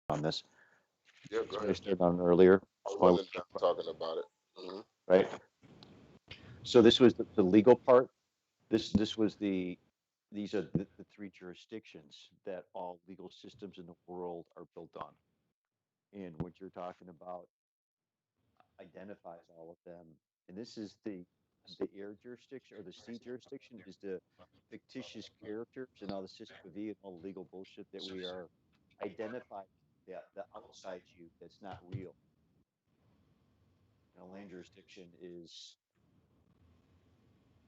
on this. Yeah, That's go what I ahead. started on earlier. I Why we wasn't done talking about it. right? So this was the legal part. This was these are the three jurisdictions that all legal systems in the world are built on. And what you're talking about identifies all of them. And this is the air jurisdiction or the sea jurisdiction is the fictitious characters and all the system V and all the legal bullshit that we are identifying the outside you that's not real. And land jurisdiction is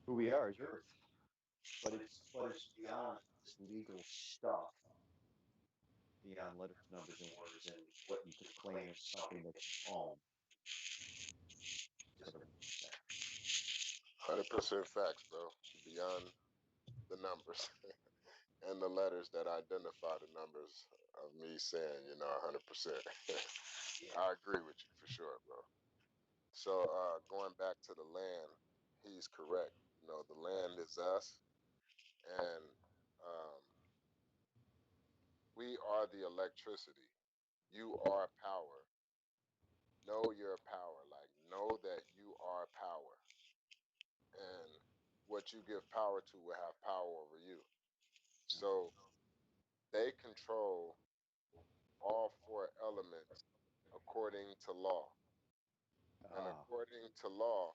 who we are as Earth, but it's beyond this legal stuff, beyond letters, numbers, and words, and what you can claim as something that you own. That's what I'm saying. 100% facts, bro. Beyond the numbers and the letters that identify the numbers of me saying, 100%. I agree with you for sure, bro. So, going back to the land, he's correct. The land is us, and um, we are the electricity. You are power. Know your power. Like, know that you are power. And what you give power to will have power over you. So, they control all four elements according to law. And Ah, according to law,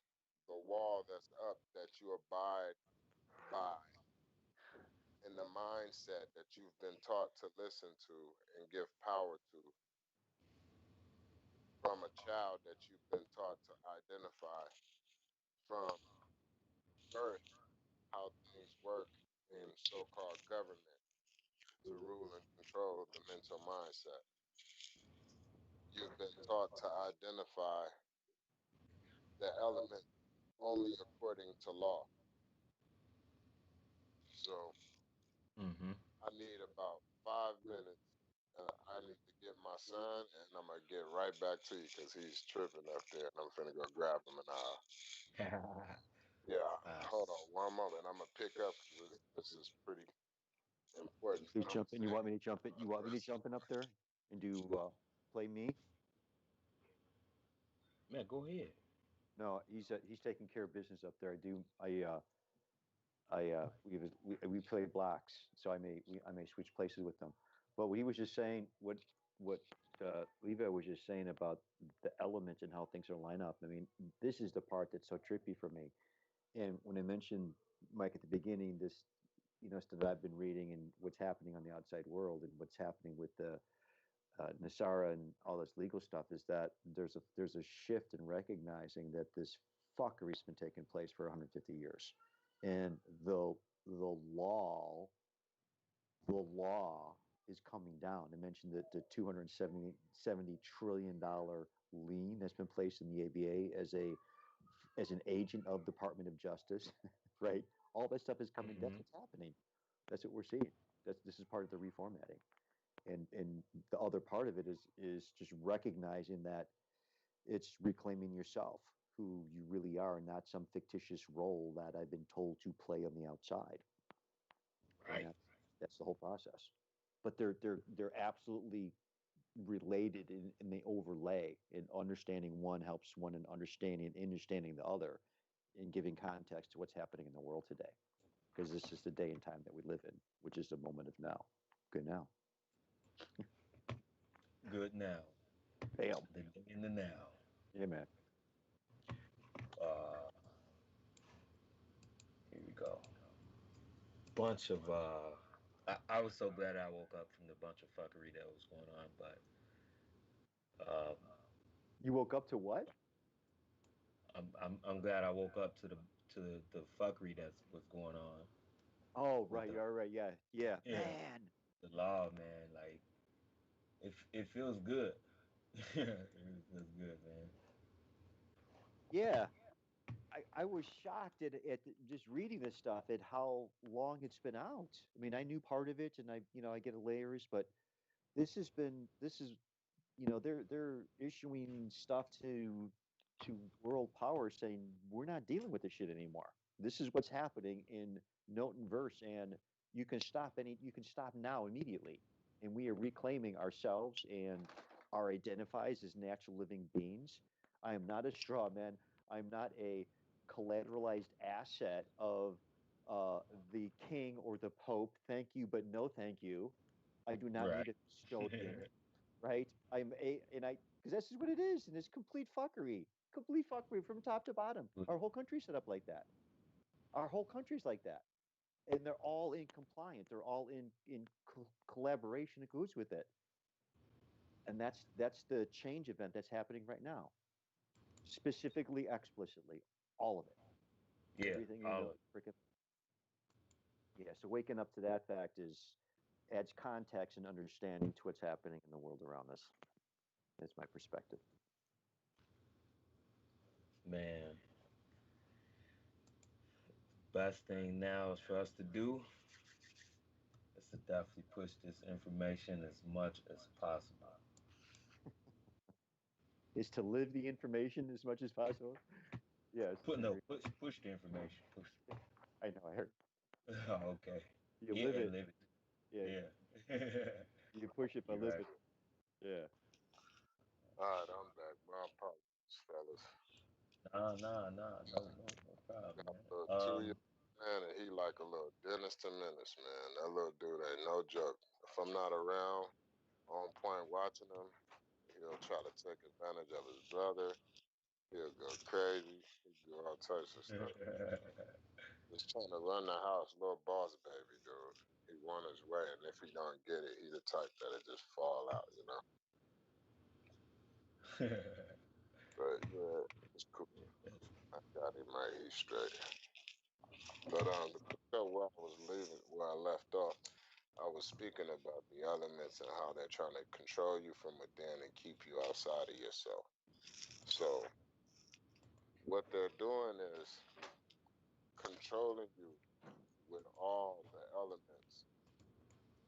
the wall that's up that you abide by in the mindset that you've been taught to listen to and give power to from a child that you've been taught to identify from birth, how things work in so called government to rule and control the mental mindset. You've been taught to identify the element only according to law. So Mm-hmm. I need about 5 minutes. I need to get my son, and I'm gonna get right back to you because he's tripping up there, and I'm finna go grab him. And yeah, uh, hold on one moment. I'm gonna pick up because this is pretty important you jump in. You conversation. want me to jump in? You want me to jump in up there and do play me? man, go ahead. No, he's taking care of business up there. We play blocks, so I may switch places with them. But he was just saying what Levi was just saying about the elements and how things are line up. I mean, this is the part that's so trippy for me. And when I mentioned Mike at the beginning, this stuff that I've been reading and what's happening on the outside world and what's happening with the Nasara and all this legal stuff is that there's a shift in recognizing that this fuckery's been taking place for 150 years, and the law is coming down. I mentioned that the 270 trillion dollar lien that's been placed in the ABA as an agent of Department of Justice, right? All that stuff is coming. That's Mm-hmm. what's happening. That's what we're seeing. This is part of the reformatting, and the other part of it is just recognizing that it's reclaiming yourself, who you really are, and not some fictitious role that I've been told to play on the outside. And Right. that's the whole process. But they're absolutely related and they overlay. And understanding one helps one in understanding the other, and giving context to what's happening in the world today. Because this is the day and time that we live in, which is the moment of now. Good now. Good now. Bam. Living in the now. Yeah, man. Uh, here we go. Bunch of I was so glad I woke up from the bunch of fuckery that was going on, but um, You woke up to what? I'm glad I woke up to the fuckery that was going on Oh, with right. You're right. Yeah. Yeah. yeah Man. the law, man. Like it feels good. It feels good, man. Yeah. I was shocked at just reading this stuff at how long it's been out. I mean, I knew part of it and I get layers, but this is, they're issuing stuff to world powers saying we're not dealing with this shit anymore. This is what's happening in note and verse, and you can stop now immediately. and we are reclaiming ourselves and our identifies as natural living beings. I am not a straw man. I'm not a collateralized asset of the king or the pope. Thank you, but no thank you. I do not Right. need a custodian, right? I'm a, and I, because this is what it is, and it's complete fuckery from top to bottom. Our whole country's set up like that. Our whole country's like that, and they're all in compliant. They're all in collaboration and cahoots with it, and that's the change event that's happening right now. Specifically, explicitly, all of it, Yeah, everything in all the of freaking yeah. So waking up to that fact is adds context and understanding to what's happening in the world around us. That's my perspective. it. Man, best thing now is for us to do is to definitely push this information as much as possible. Is to live the information as much as possible. Yes, Put no agree. push the information. Push. I know. I heard Okay. you Yeah, live and it. live it. Yeah, Yeah. you push it, but You're live right. it. Yeah. All right, I'm back. My apologies, fellas. No problem, Got man. a little 2 year man, and he like a little Dennis the Menace, man. That little dude ain't no joke. If I'm not around, on point watching him, he'll try to take advantage of his brother. He'll go crazy. He'll do all types of stuff. Just trying to run the house, little boss baby, dude. He want his way, and if he don't get it, he the type that'll just fall out, you know. But yeah, it's cool. I got him right. He's straight. But to pick up where I was leaving, where I left off, I was speaking about the elements and how they're trying to control you from within and keep you outside of yourself. So what they're doing is controlling you with all the elements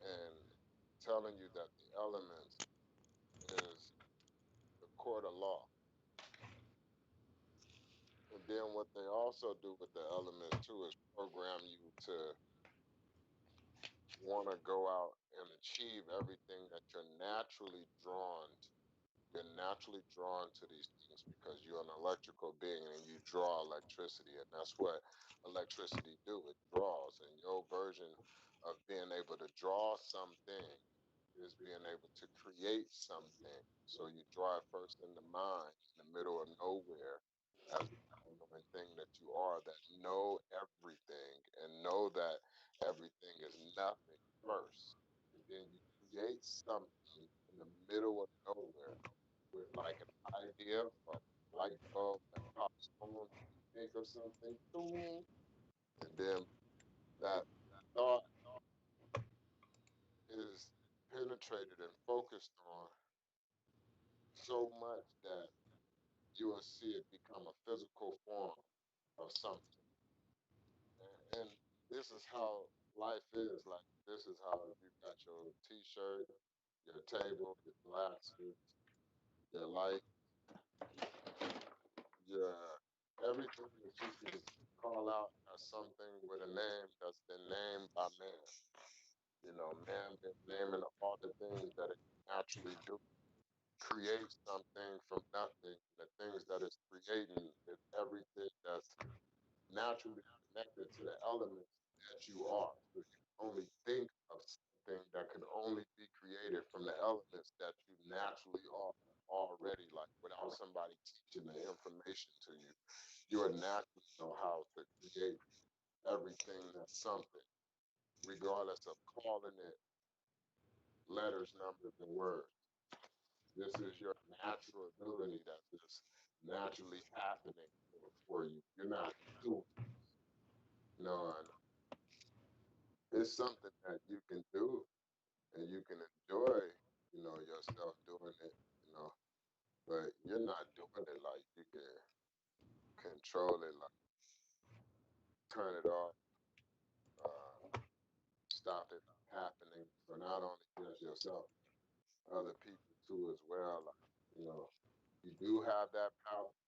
and telling you that the elements is the court of law. And then what they also do with the elements too is program you to want to go out and achieve everything that you're naturally drawn to. You're naturally drawn to these things because you're an electrical being and you draw electricity, and that's what electricity do. It draws, and your version of being able to draw something is being able to create something. So you draw it first in the mind, in the middle of nowhere, as the all-knowing thing that you are, that know everything and know that everything is nothing first. And then you create something in the middle of nowhere with like an idea or a light bulb that pops on, you think of something, boom, and then that thought is penetrated and focused on so much that you will see it become a physical form of something. And this is how life is. Like, this is how you got your t-shirt, your table, your glasses, your light, your everything that you can call out as something with a name that's been named by man. You know, man been naming all the things that it naturally do. Create something from nothing. The things that it's creating is everything that's naturally connected to the elements that you are. So you can only think of something that can only be created from the elements that you naturally are already, like without somebody teaching the information to you. You would naturally know how to create everything that's something, regardless of calling it letters, numbers, and words. This is your natural ability that's just naturally happening for you. You're not doing, you know, and it's something that you can do and you can enjoy, you know, yourself doing it, you know, but you're not doing it like you can control it, like turn it off, stop it from happening for not only just yourself, other people too as well. Like, you know, you do have that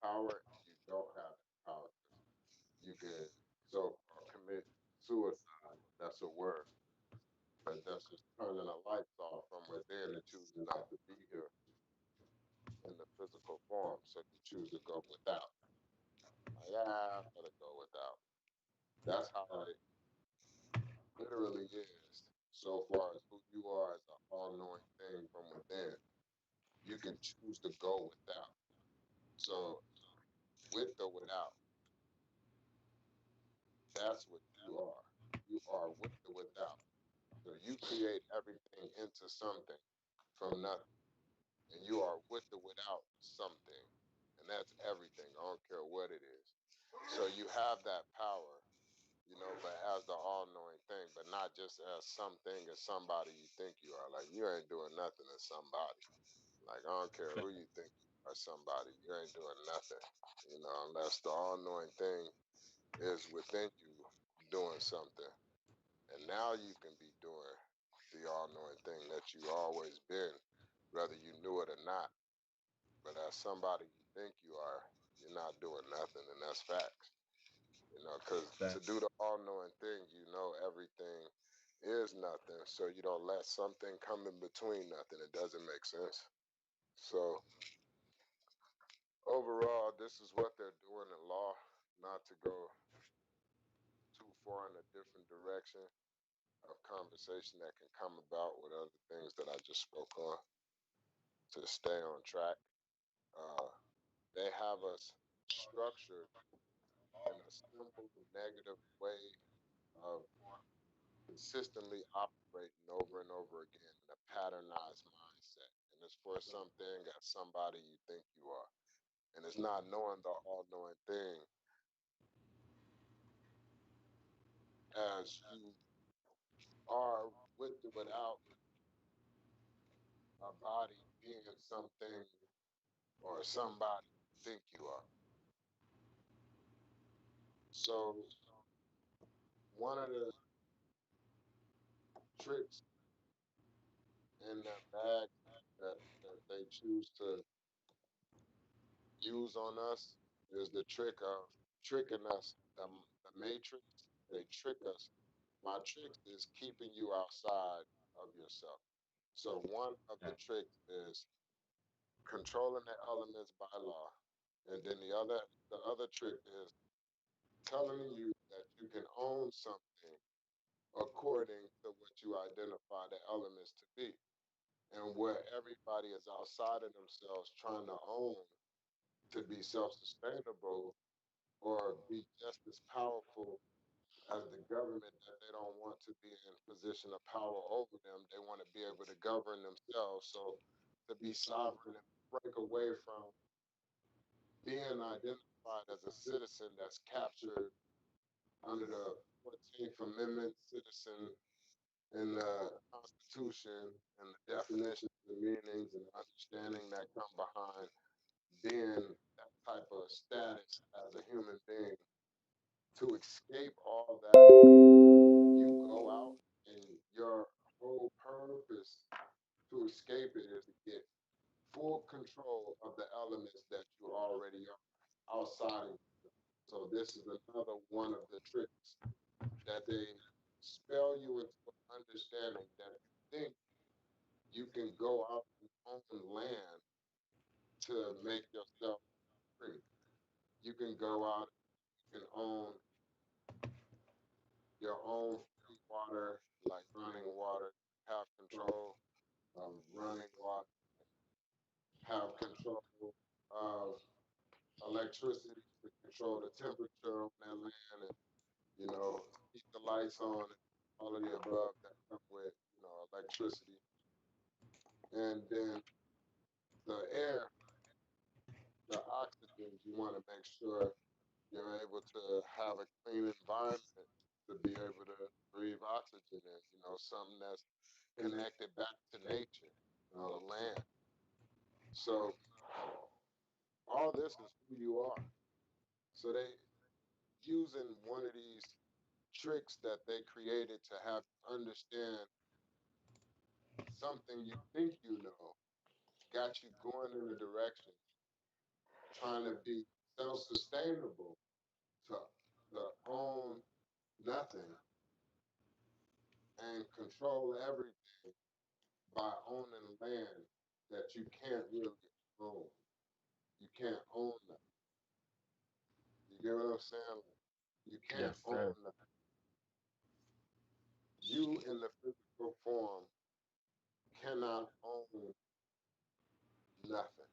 power and you don't have that power. You can so-called commit suicide. That's a word, but that's just turning the lights off from That's how it literally is. So far as who you are as an all-knowing thing from within, you can choose to go without. So with or without, that's what you are. You are with or without. So you create everything into something from nothing. And you are with or without something. And that's everything. I don't care what it is. So you have that power, but as the all knowing thing, but not just as something, as somebody you think you are. Like you ain't doing nothing as somebody. Like I don't care who you think you are, somebody, you ain't doing nothing. Unless the all knowing thing is within you doing something. And now you can be doing the all knowing thing that you always been, whether you knew it or not. But as somebody you think you are, you're not doing nothing, and that's facts. Because to do the all knowing thing, everything is nothing. So you don't let something come in between nothing. It doesn't make sense. So overall, this is what they're doing in law, not to go too far in a different direction of conversation that can come about with other things that I just spoke on to stay on track. Uh, they have us structured in a simple negative way of consistently operating over and over again in a patternized mindset. And it's for something as somebody you think you are. And it's not knowing the all knowing thing as you are with or without a body being something or somebody you think you are. So one of the tricks in their bag that they choose to use on us is the trick of tricking us. The matrix, they trick us. My tricks is keeping you outside of yourself. So one of the tricks is controlling the elements by law. And then the other trick is telling you that you can own something according to what you identify the elements to be. And where everybody is outside of themselves trying to own to be self sustainable or be just as powerful as the government that they don't want to be in position of power over them. They want to be able to govern themselves. So to be sovereign and break away from being identified as a citizen that's captured under the 14th Amendment citizen in the Constitution and the definitions and meanings and understanding that come behind being that type of status as a human being. To escape all that, you go out and your whole purpose to escape it is to get full control of the elements that you already are outside of. So this is another one of the tricks that they spell you into an understanding that you think you can go out and own land to make yourself free. You can go out and own your own free water, like running water, have control of running water, have control of electricity to control the temperature on that land and, keep the lights on and all of the above that come with, electricity. And then the air, the oxygen, you want to make sure you're able to have a clean environment to be able to breathe oxygen in, something that's connected back to nature, the land. So all this is who you are. So they using one of these tricks that they created to have you understand something you think you know, got you going in a direction, trying to be self-sustainable, to own nothing and control everything by owning land that you can't really own. You can't own that. You get what I'm saying? You can't Yes, own sir. nothing. You in the physical form cannot own nothing.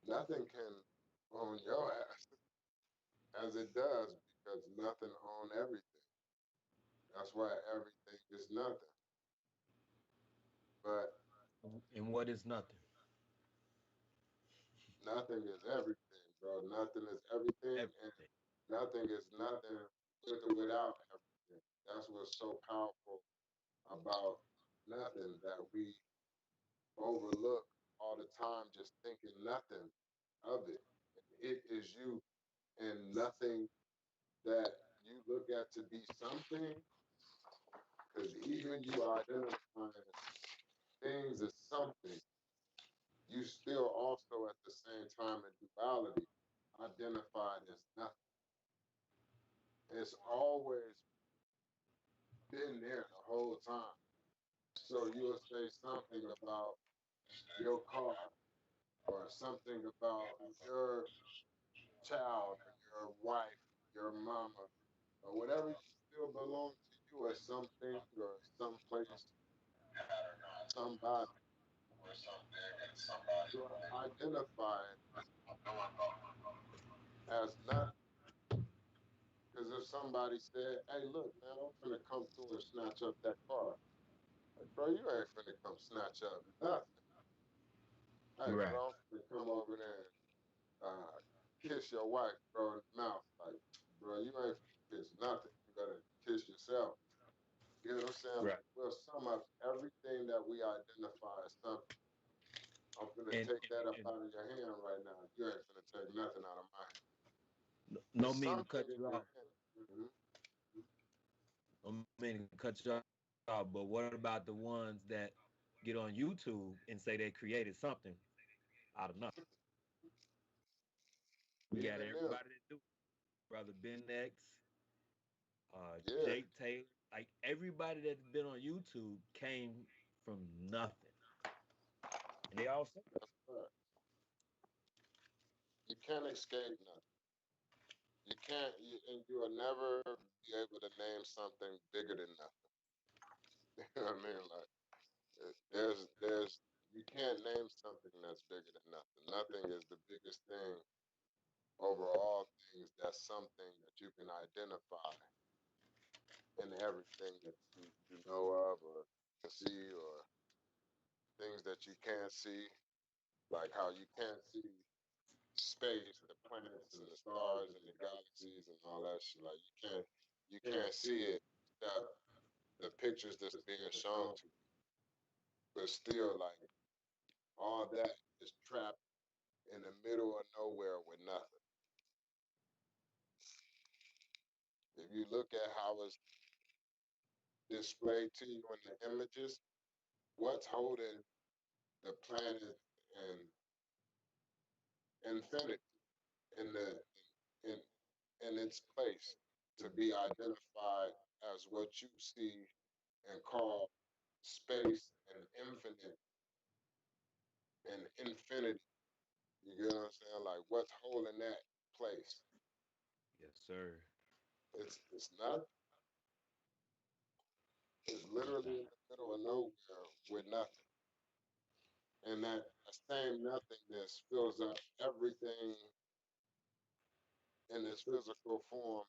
Nothing can own your ass as it does because nothing own everything. That's why everything is nothing. But And what is nothing? nothing is everything, bro. Nothing is everything, and Everything. nothing is nothing with or without everything. That's what's so powerful about nothing that we overlook all the time, just thinking nothing of it. It is you, and nothing that you look at to be something, because even you identifying things as something, you still also at the same time in duality identified as nothing. It's always been there the whole time. So you'll say something about your car or something about your child or your wife, your mama, or whatever you still belong to you as something or someplace, somebody. You're identified as nothing. Because if somebody said, hey, look, man, I'm finna come through and snatch up that car. Like, bro, you ain't finna come snatch up nothing. Hey, Right. bro, I'm finna come over there and kiss your wife, bro, in the mouth. Like, bro, you ain't finna kiss nothing. You gotta kiss yourself. You know what I'm saying? Right. Like, we'll sum up everything that we identify as something. I'm finna And take and, that up and out of your hand right now. You ain't finna take nothing out of my hand. no It's mean to something cut in you your off. hand. Mm-hmm. No mean to cut you off. But what about the ones that get on YouTube and say they created something out of nothing? We got Even them. everybody that do it. Brother Ben X, Yeah, Jake Taylor, like everybody that's been on YouTube came from nothing, and they all say that's right. You can't escape nothing. You can't, and you will never be able to name something bigger than nothing. You know what I mean? Like, there's, you can't name something that's bigger than nothing. Nothing is the biggest thing over all things. That's something that you can identify in everything that you know of or can see, or things that you can't see, like how you can't see space, the planets and the stars and the galaxies and all that shit. Like, you can't see it except the pictures that's being shown to you. But still, like, all that is trapped in the middle of nowhere with nothing. If you look at how it's displayed to you in the images, what's holding the planet and infinity in the in in its place to be identified as what you see and call space and infinite and infinity. You get what I'm saying? Like, what's holding that place? yes, sir. It's not. It's It's literally in not. the middle of nowhere with nothing. And that same nothingness fills up everything in its physical form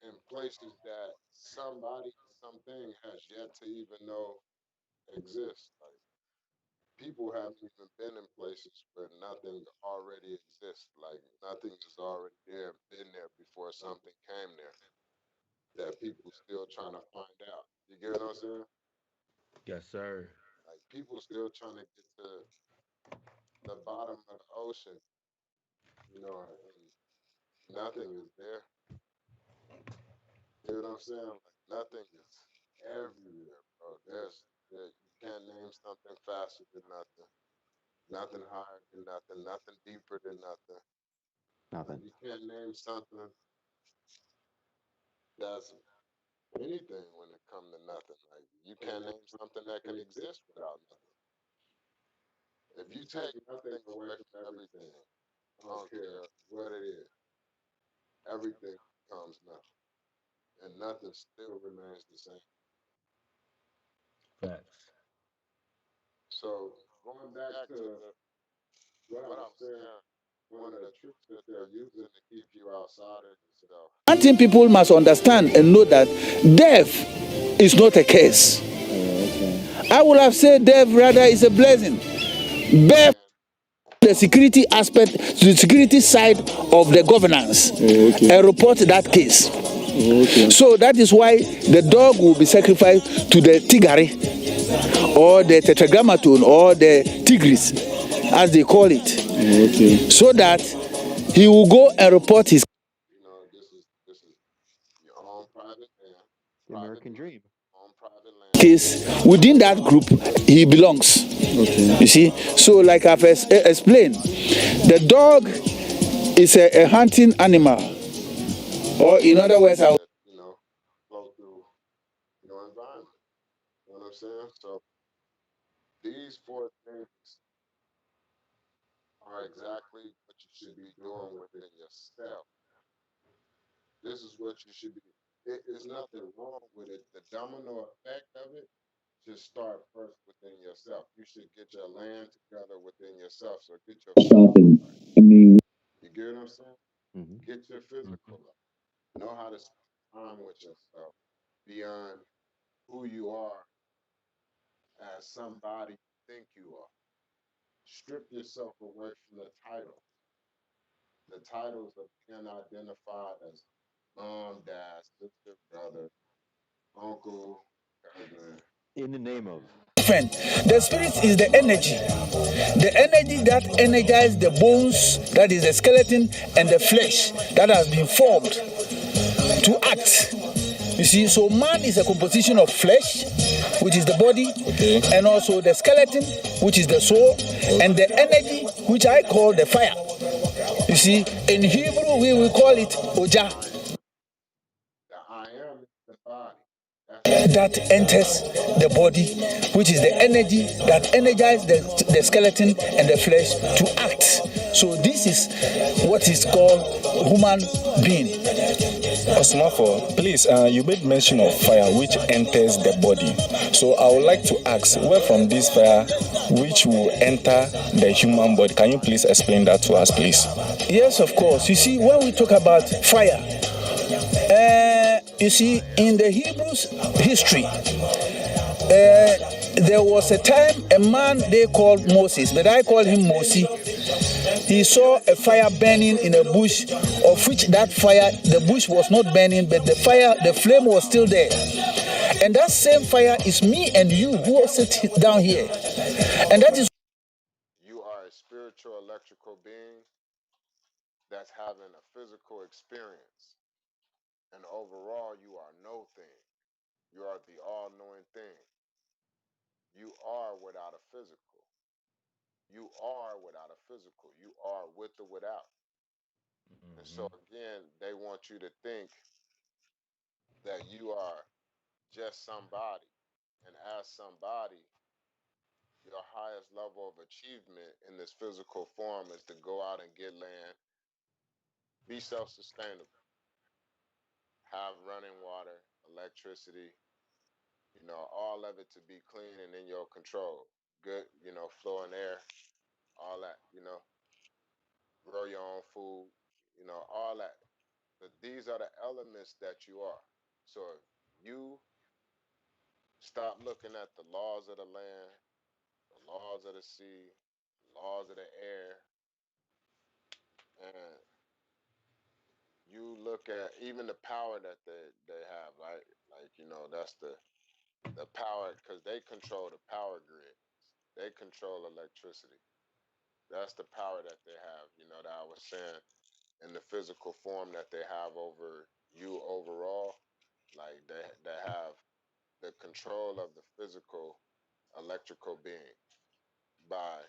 in places that somebody, something has yet to even know exist. Like, people haven't even been in places where nothing already exists. Like, nothing is already there, been there before something came there that people still trying to find out. You get what I'm saying? Yes, sir. Like, people still trying to get to the bottom of the ocean, you know, and nothing is there. You know what I'm saying? Like, nothing is everywhere, bro. You can't name something faster than nothing, nothing higher than nothing, nothing deeper than nothing. Like, Nothing. you can't name something that's anything when it comes to nothing. Like, you can't name something that can exist without nothing. If you take nothing away from everything, I don't care what it is. everything becomes nothing, and nothing still remains the same. Facts. So going back to what I what was I'm saying, saying, one of the tricks that they're using to keep you outside of yourself. One thing people must understand and know that death is not a curse. I would have said death rather is a blessing. Death, And the security aspect, the security side of the governance, and report that case. So that is why the dog will be sacrificed to the tigari or the tetragrammaton or the tigris, as they call it, so that he will go and report his this is your own private land, The private American money, dream. own private land. case. Within that group he belongs. You see, so like I've explained, the dog is a hunting animal, or in other words, That flow through your environment. You know what I'm saying? So these four things are exactly what you should be doing within yourself. This is what you should be. It's nothing wrong with it. The domino effect of it should start first within yourself. You should get your land together within yourself. So get your physical right. You get what I'm saying? Hmm. Get your physical right. Know how to spend time with yourself beyond who you are as somebody you think you are. Strip yourself away from the titles of being identified as mom, dad, sister, brother, uncle, cousin. In the name of. friend. The spirit is the energy that energizes the bones, that is the skeleton, and the flesh that has been formed to act. You see, so man is a composition of flesh, which is the body, and also the skeleton, which is the soul, and the energy, which I call the fire. You see, in Hebrew we will call it oja, I am. The I am is the body. That's the that energy. enters the body, which is the energy that energizes the skeleton and the flesh to act. So this is what is called human being. Osmafo, please, you made mention of fire which enters the body. So I would like to ask, where from this fire which will enter the human body? Can you please explain that to us, please? Yes, of course. You see, when we talk about fire, you see, in the Hebrews history, there was a time a man they called Moses, but I call him Mosi. He saw a fire burning in a bush, of which that fire, the bush was not burning, but the fire, the flame was still there. And that same fire is me and you who are sitting down here. And that is You are a spiritual electrical being that's having a physical experience. And overall, you are no thing. You are the all knowing thing. You are without a physical. You are without a physical. You are with or without. And so, again, they want you to think that you are just somebody. And as somebody, your highest level of achievement in this physical form is to go out and get land, be self sustainable, have running water, electricity, all of it to be clean and in your control. Good, flow and air, all that, grow your own food, all that. But these are the elements that you are. So if you stop looking at the laws of the land, the laws of the sea, the laws of the air, and you look at even the power that they have, right? Like, that's the power because they control the power grid. They control electricity. That's the power that they have, that I was saying in the physical form that they have over you overall. Like they have the control of the physical electrical being by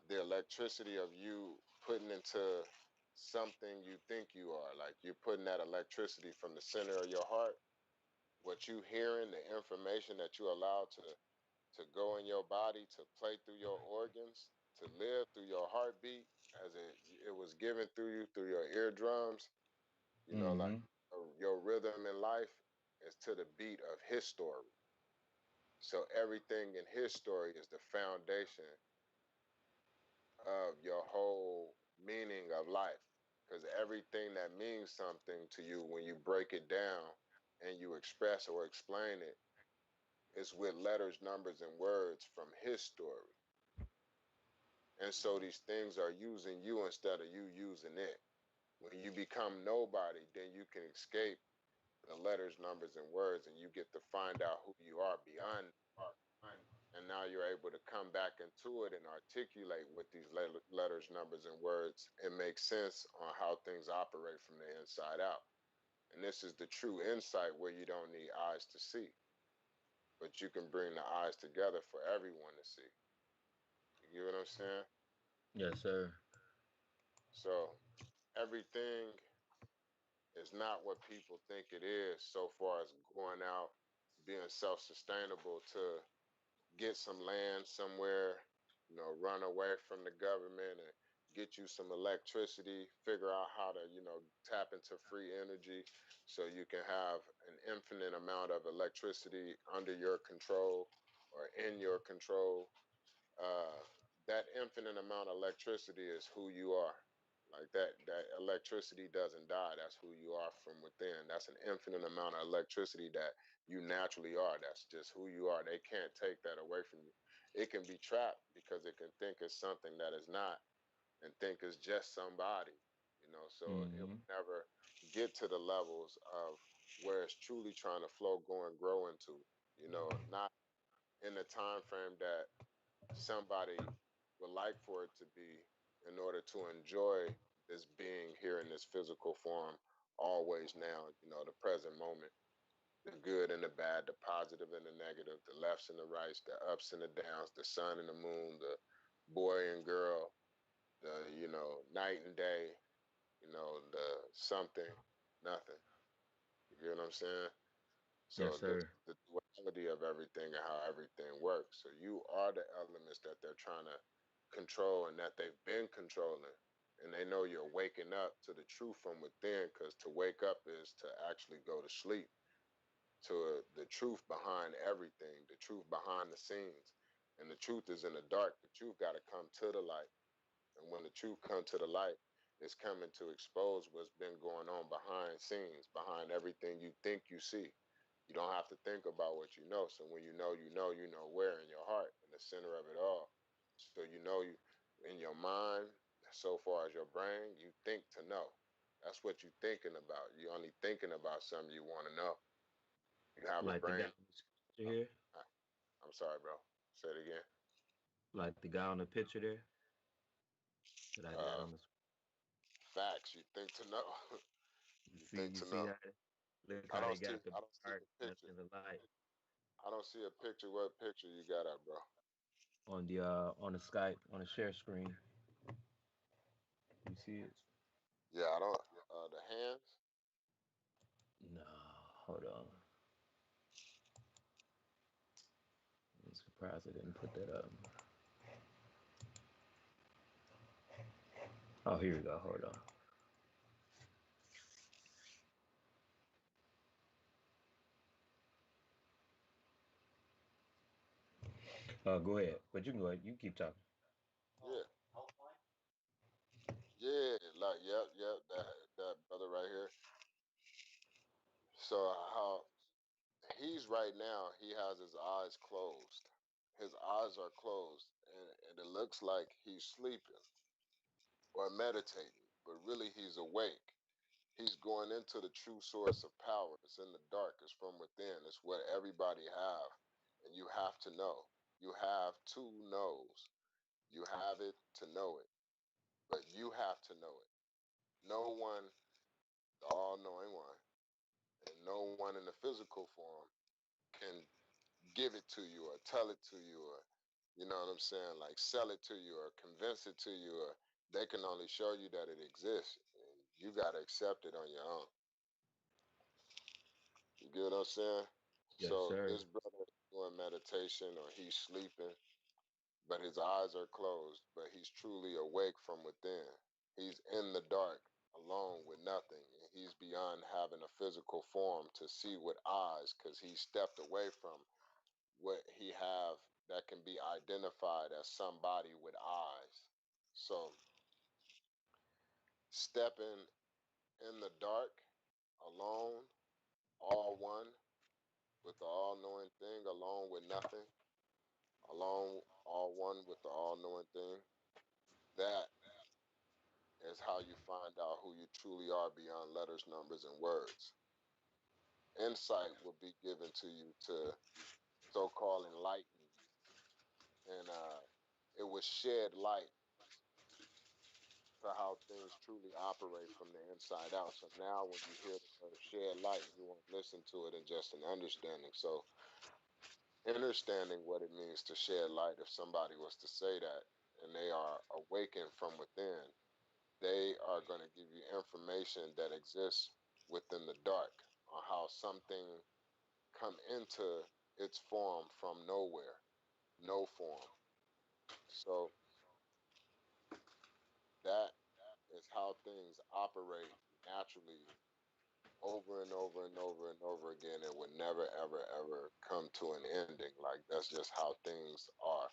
the electricity of you putting into something you think you are. Like you're putting that electricity from the center of your heart, what you hearing, the information that you allow to go in your body, to play through your organs, to live through your heartbeat as it was given through you through your eardrums. You know, like Mm-hmm. your rhythm in life is to the beat of his story. So everything in his story is the foundation of your whole meaning of life. Because everything that means something to you, when you break it down and you express or explain it, is with letters, numbers, and words from his story. And so these things are using you instead of you using it. When you become nobody, then you can escape the letters, numbers, and words, and you get to find out who you are beyond. And now you're able to come back into it and articulate with these letters, numbers, and words and make sense on how things operate from the inside out. And this is the true insight where you don't need eyes to see, but you can bring the eyes together for everyone to see. You get what I'm saying? Yes, sir. So everything is not what people think it is so far as going out, being self-sustainable to get some land somewhere, run away from the government and get you some electricity, figure out how to, tap into free energy so you can have an infinite amount of electricity under your control or in your control. uh, that infinite amount of electricity is who you are. Like that electricity doesn't die. That's who you are from within. That's an infinite amount of electricity that you naturally are. That's just who you are. They can't take that away from you. It can be trapped because it can think it's something that is not and think it's just somebody, so it Mm-hmm. will never get to the levels of where it's truly trying to flow, go, and grow into, not in the time frame that somebody would like for it to be in order to enjoy this being here in this physical form always now, the present moment, the good and the bad, the positive and the negative, the lefts and the rights, the ups and the downs, the sun and the moon, the boy and girl, the, night and day, the something, nothing. You get what I'm saying? Yes, So this sir. the duality of everything and how everything works. So you are the elements that they're trying to control and that they've been controlling. And they know you're waking up to the truth from within, because to wake up is to actually go to sleep to the truth behind everything, the truth behind the scenes. And the truth is in the dark. The truth got to come to the light. And when the truth comes to the light, it's coming to expose what's been going on behind scenes, behind everything you think you see. You don't have to think about what you know. So when you know where in your heart, in the center of it all. So you in your mind, so far as your brain, you think to know. That's what you're thinking about. You're only thinking about something you want to know. You have a Like the guy brain. on the picture here. I- I'm sorry, bro. Say it again. Like the guy on the picture there that I got Uh, on the. facts. You think to know. You You see, think you to see know. how look how they got the I don't see dark the picture. and the light I don't see a picture. What picture you got up, bro? on the Skype on the share screen. You see it? Yeah, I don't. The hands. No, hold on. I'm surprised I didn't put that up. Oh, here we go. Hold on. Go ahead. But you can go ahead. You keep talking. Yeah, yeah. Like, yep. That brother right here. So how he's right now? He has his eyes closed. His eyes are closed, and it looks like he's sleeping or meditating, but really he's awake. He's going into the true source of power. It's in the dark. It's from within. It's what everybody have, and you have to know. You have two knows. You have it to know it, but you have to know it. No one, the all-knowing one, and no one in the physical form can give it to you or tell it to you or, you know what I'm saying, like sell it to you or convince it to you, or they can only show you that it exists. And you got to accept it on your own. You get what I'm saying? Yes, So sir. this brother is doing meditation or he's sleeping, but his eyes are closed, but he's truly awake from within. He's in the dark, alone with nothing, and he's beyond beyond having a physical form to see with eyes, because he stepped away from what he have that can be identified as somebody with eyes. So stepping in the dark, alone, all one, with the all-knowing thing, alone with nothing, alone, all one with the all-knowing thing. That is how you find out who you truly are beyond letters, numbers, and words. Insight will be given to you to so-called enlighten you, and it will shed light to how things truly operate from the inside out. So now, when you hear the word shed light, you won't listen to it in just an understanding. So, understanding what it means to shed light, if somebody was to say that and they are awakened from within, they are going to give you information that exists within the dark on how something come into its form from nowhere, no form. So that is how things operate naturally over and over and over and over again. It would never, ever, ever come to an ending. Like, that's just how things are.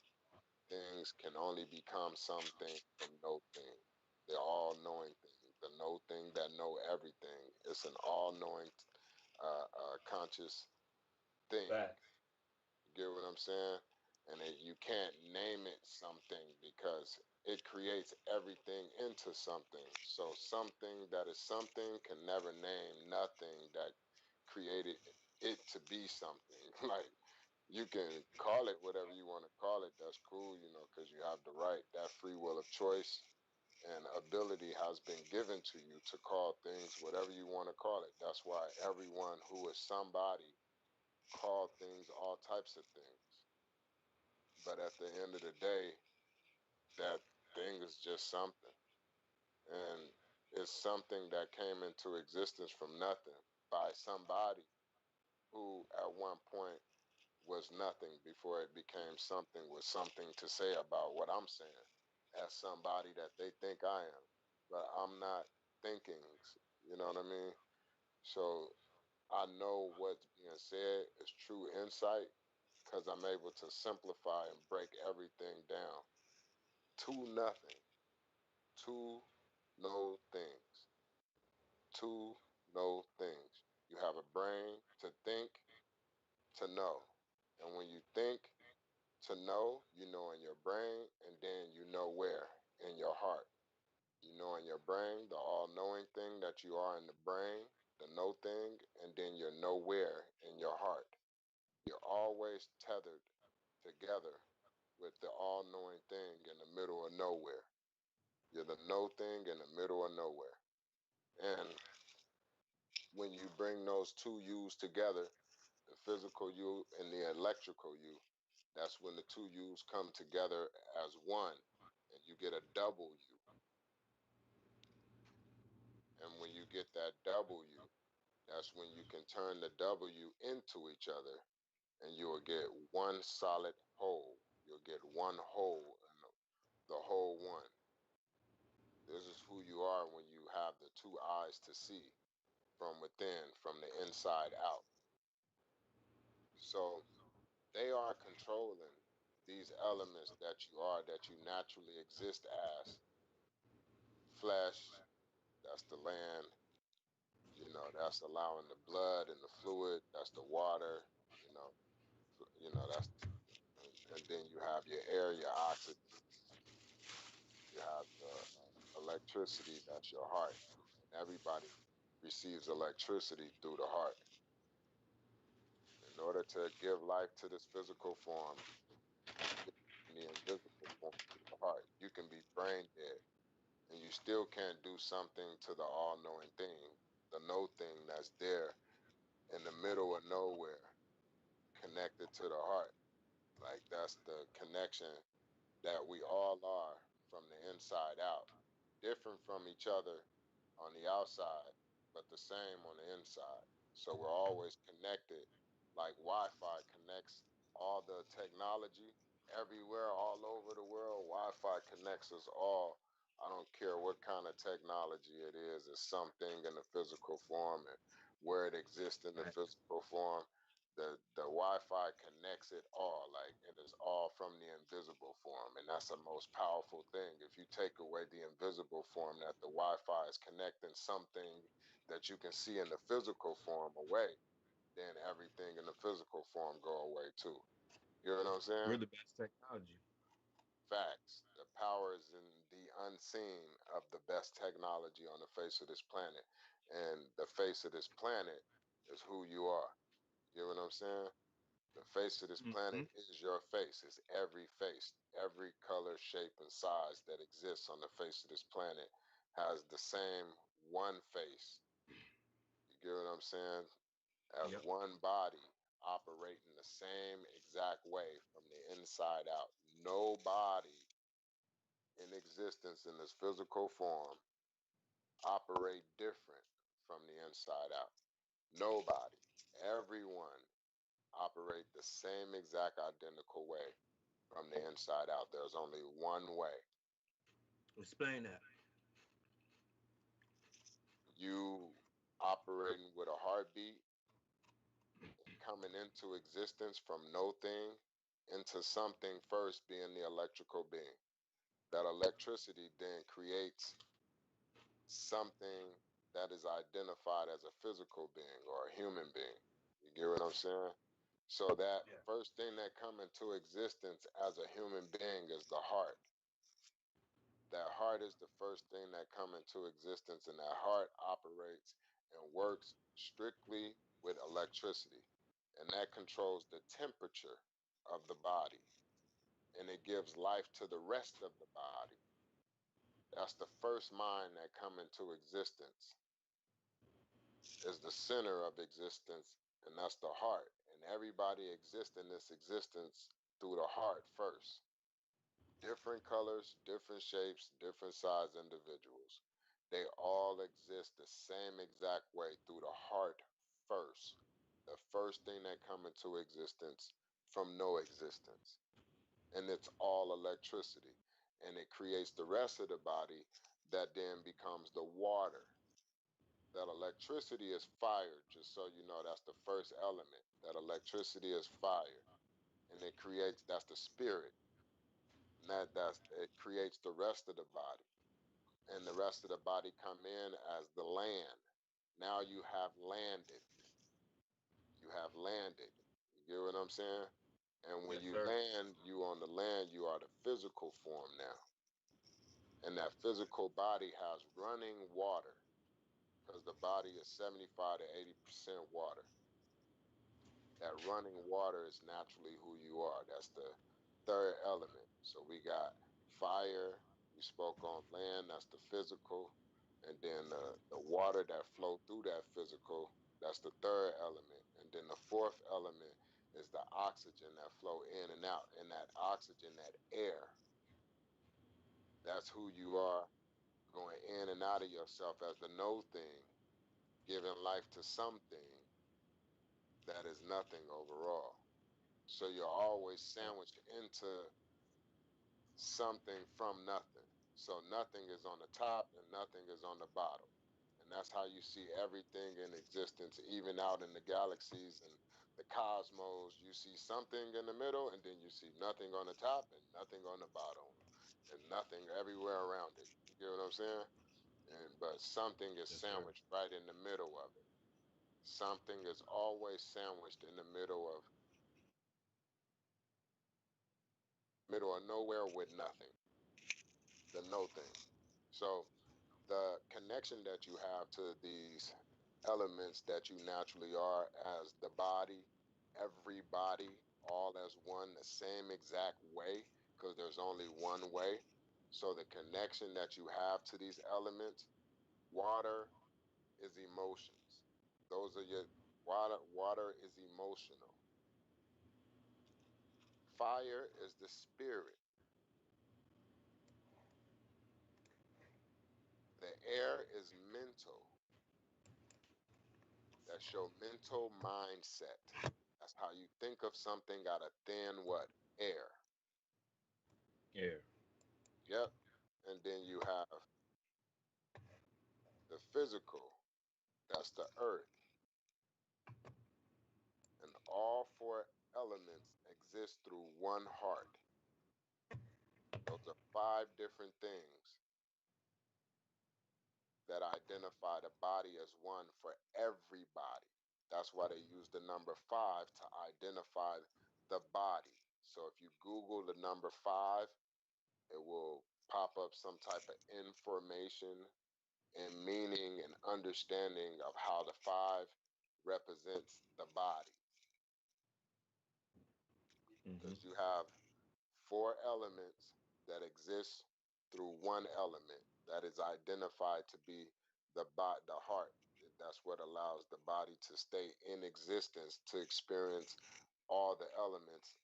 Things can only become something from no thing. The all knowing thing, the no thing that know everything. It's an all knowing, conscious thing. Facts. You get what I'm saying? And you can't name it something because it creates everything into something. So something that is something can never name nothing that created it to be something. Like, you can call it whatever you want to call it. That's cool, because you have the right, that free will of choice and ability has been given to you to call things whatever you want to call it. That's why everyone who is somebody call things all types of things. But at the end of the day, that thing is just something. And it's something that came into existence from nothing by somebody who at one point was nothing before it became something with something to say about what I'm saying as somebody that they think I am. But I'm not thinking, you know what I mean? So I know what's being said is true insight because I'm able to simplify and break everything down to nothing, to no things, to no things. You have a brain to think, to know. And when you think, to know, you know in your brain, and then you know where? In your heart. You know in your brain, the all knowing thing that you are in the brain, the know thing, and then you're nowhere in your heart. You're always tethered together with the all knowing thing in the middle of nowhere. You're the know thing in the middle of nowhere. And when you bring those two yous together, the physical you and the electrical you, that's when the two yous come together as one and you get a double you. And when you get that W, that's when you can turn the W into each other and you will get one solid whole. You'll get one whole and the whole one. This is who you are when you have the two eyes to see from within, from the inside out. So they are controlling these elements that you are, that you naturally exist as flesh, that's the land, that's allowing the blood and the fluid, that's the water, you know, that's, and then you have your air, your oxygen, you have the electricity, that's your heart. And everybody receives electricity through the heart. In order to give life to this physical form, you give it in the invisible form through the heart. You can be brain dead and you still can't do something to the all knowing thing, the no thing that's there in the middle of nowhere, connected to the heart. Like, that's the connection that we all are from the inside out, different from each other on the outside, but the same on the inside. So we're always connected, like Wi-Fi connects all the technology everywhere, all over the world. Wi-Fi connects us all I don't care what kind of technology it is. It's something in the physical form, and where it exists in the Right. physical form, the Wi-Fi connects it all. Like it is all from the invisible form, and that's the most powerful thing. If you take away the invisible form, that the Wi-Fi is connecting something that you can see in the physical form away, then everything in the physical form go away too. You know what I'm We're saying? the best technology. Facts. The power is in the unseen of the best technology on the face of this planet. And the face of this planet is who you are. You know what I'm saying? The face of this Hmm. planet is your face. It's every face, every color, shape, and size that exists on the face of this planet has the same one face. You get what I'm saying? As Yep. one body operating the same exact way from the inside out. Nobody in existence in this physical form operate different from the inside out. Nobody, everyone operate the same exact identical way from the inside out. There's only one way. Explain that. You operating with a heartbeat and coming into existence from no thing into something first being the electrical being. That electricity then creates something that is identified as a physical being or a human being. You get what I'm saying? So that Yeah. first thing that come into existence as a human being is the heart. That heart is the first thing that come into existence, and that heart operates and works strictly with electricity. And that controls the temperature of the body, and it gives life to the rest of the body. That's the first mind that come into existence, is the center of existence, and that's the heart. And everybody exists in this existence through the heart first. Different colors, different shapes, different size individuals. They all exist the same exact way through the heart first. The first thing that come into existence from no existence. And it's all electricity. And it creates the rest of the body that then becomes the water. That electricity is fire, just so you know, that's the first element. That electricity is fire. And it creates, that's the spirit. And that's it creates the rest of the body. And the rest of the body come in as the land. Now you have landed. You have landed. You get what I'm saying? And when Yes, you sir. land, you on the land, you are the physical form now. And that physical body has running water, because the body is 75 to 80% water. That running water is naturally who you are. That's the third element. So we got fire, we spoke on land, that's the physical, and then the water that flow through that physical, that's the third element. And then the fourth element is the oxygen that flow in and out. And that oxygen, that air, that's who you are, going in and out of yourself as the no thing, giving life to something that is nothing overall. So you're always Right. sandwiched into something from nothing. So nothing is on the top and nothing is on the bottom. And that's how you see everything in existence, even out in the galaxies and the cosmos. You see something in the middle, and then you see nothing on the top and nothing on the bottom, and nothing everywhere around it. You get what I'm saying? And but something is Yes, sir. sandwiched right in the middle of it. Something is always sandwiched in the middle of nowhere with nothing, the no thing. So the connection that you have to these elements that you naturally are as the body, everybody, all as one, the same exact way, because there's only one way. So the connection that you have to these elements, water is emotions. Those are your water is emotional. Fire is the spirit. The air is mental. That's your mental mindset. That's how you think of something out of thin what? Air. Air. Yep. And then you have the physical, that's the earth. And all four elements exist through one heart. Those are five different things that identify the body as one for everybody. That's why they use the number five to identify the body. So if you Google the number five, it will pop up some type of information and meaning and understanding of how the five represents the body. Because you have four elements that exist through one element that is identified to be the heart. That's what allows the body to stay in existence, to experience all the elements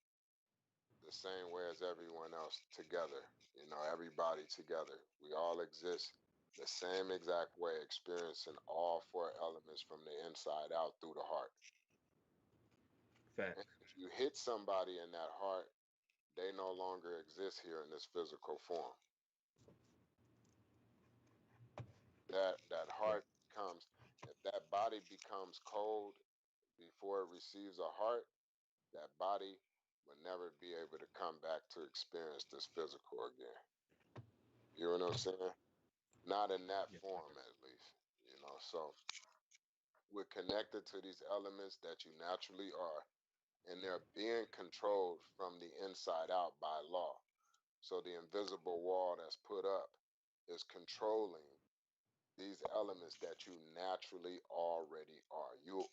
the same way as everyone else together. You know, everybody together. We all exist the same exact way, experiencing all four elements from the inside out through the heart. Fact. And if you hit somebody in that heart, they no longer exist here in this physical form. That heart becomes, if that body becomes cold before it receives a heart, that body will never be able to come back to experience this physical again. You know what I'm saying? Not in that Yeah. form, at least. You know, so we're connected to these elements that you naturally are, and they're being controlled from the inside out by law. So the invisible wall that's put up is controlling these elements that you naturally already are. You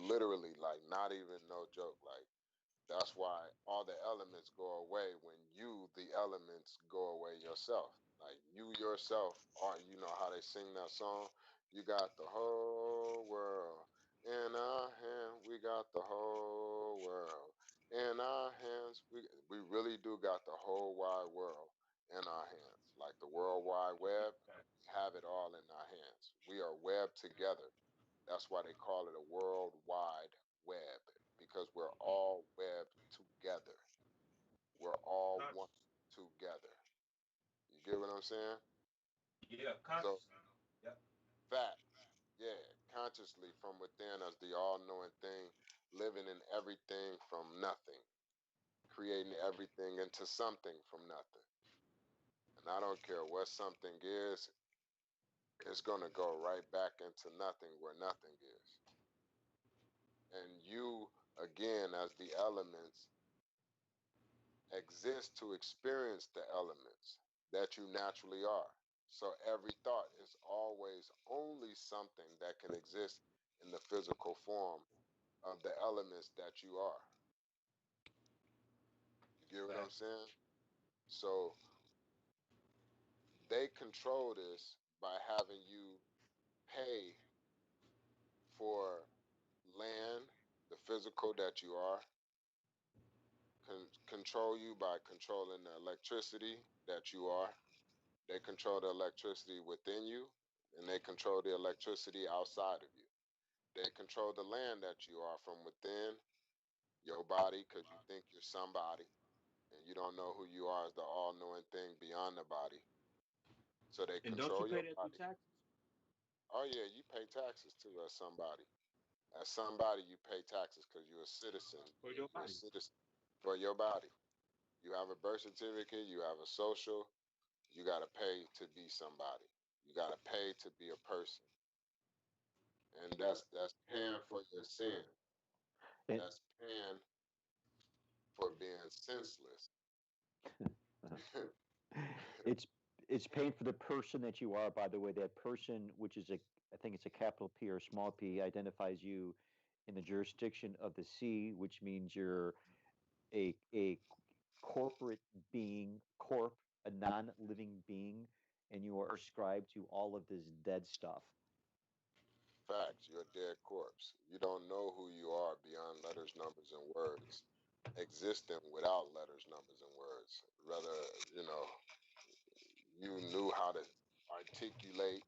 literally, like, not even no joke, like, that's why all the elements go away when you, the elements, go away yourself. Like, you yourself are, you know how they sing that song? You got the whole world in our hand. We got the whole world in our hands. We really do got the whole wide world in our hands. Like the World Wide Web, we have it all in our hands. We are webbed together. That's why they call it a worldwide web, because we're all webbed together. We're all one together. You get what I'm saying? Yeah, So, consciously. Yep. fact, yeah, consciously from within us, the all knowing thing, living in everything from nothing, creating everything into something from nothing. And I don't care what something is, it's going to go right back into nothing where nothing is. And you, again, as the elements, exist to experience the elements that you naturally are. So every thought is always only something that can exist in the physical form of the elements that you are. You get what I'm Fact. saying? So they control this by having you pay for land, the physical that you are, control you by controlling the electricity that you are. They control the electricity within you, and they control the electricity outside of you. They control the land that you are from within your body, because you think you're somebody and you don't know who you are as the all-knowing thing beyond the body. So they And don't you control pay your that through body. taxes Oh yeah, you pay taxes too as somebody. As somebody, you pay taxes because you're a citizen. for your You're a body? citizen for your body. You have a birth certificate. You have a social. You got to pay to be somebody. You got to pay to be a person. And that's paying for your sin. And That's paying for being senseless. it's it's paying for the person that you are. By the way, that person, which is a, I think it's a capital P or a small p, identifies you in the jurisdiction of the C, which means you're a corporate being, a non-living being, and you are ascribed to all of this dead stuff. Facts, you're a dead corpse. You don't know who you are beyond letters, numbers, and words, existing without letters, numbers, and words. Rather, you know, you knew how to articulate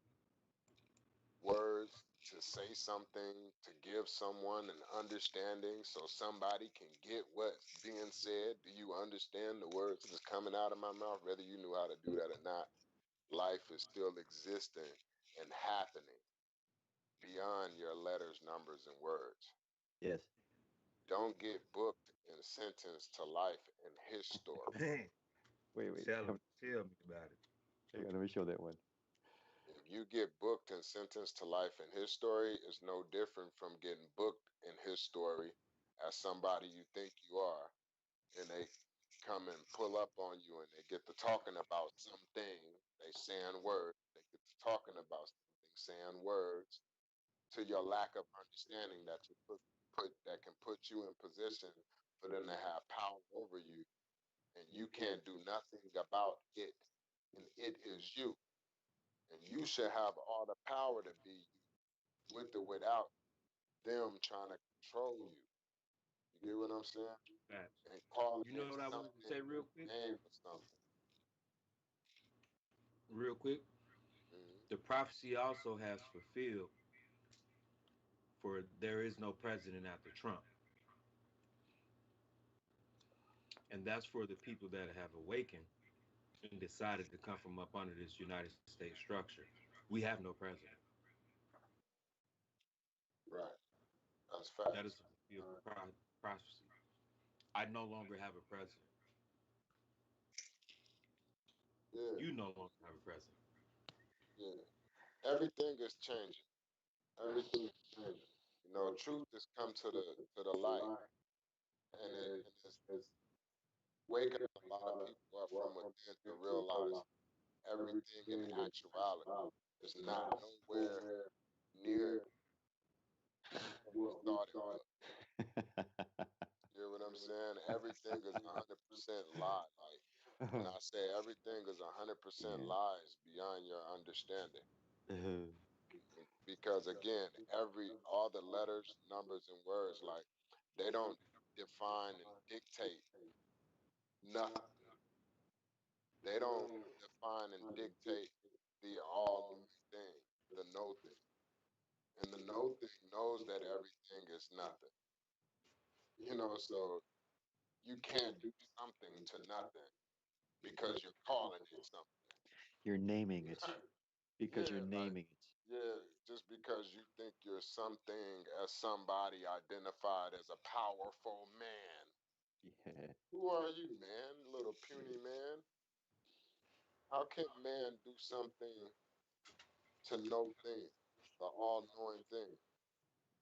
words to say something, to give someone an understanding so somebody can get what's being said. Do you understand the words that's coming out of my mouth, whether you knew how to do that or not? Life is still existing and happening beyond your letters, numbers, and words. Yes. Don't get booked and sentenced to life in his story. Man, Wait. tell me about it. Hang on, let me show that one. If you get booked and sentenced to life in his story, it's no different from getting booked in his story as somebody you think you are, and they come and pull up on you and they get to talking about something, they saying words, they get to talking about something, saying words, to your lack of understanding that you put that can put you in position for them to have power over you, and you can't do nothing about it, and it is you, and you should have all the power to be you, with or without them trying to control you. You get what I'm saying? Facts. And calling You know it what I wanted to something say real quick? name or something. Real quick. Hmm. The prophecy also has fulfilled, for there is no president after Trump. And that's for the people that have awakened and decided to come from up under this United States structure. We have no president. Right. That's That is facts. a fulfilled prophecy. I no longer have a president. Yeah, You no longer have a president. yeah. Everything is changing. Everything is changing. You know, truth has come to the light, and it's waking a lot of people up from within to realize everything in actuality is not nowhere near what we thought it was. You hear what I'm saying? Everything is 100% lie. Like when I say everything is 100% Yeah. lies beyond your understanding. Uh, Because again, all the letters, numbers, and words, like they don't define and dictate nothing. They don't define and dictate the all knowing thing, the no thing. And the no thing knows that everything is nothing. So you can't do something to nothing because you're calling it you're naming it something. because you're Yeah, like, naming it. yeah, just because you think you're something as somebody identified as a powerful man. Yeah. Who are you, man? Little puny man? How can man do something to no thing, the all knowing thing?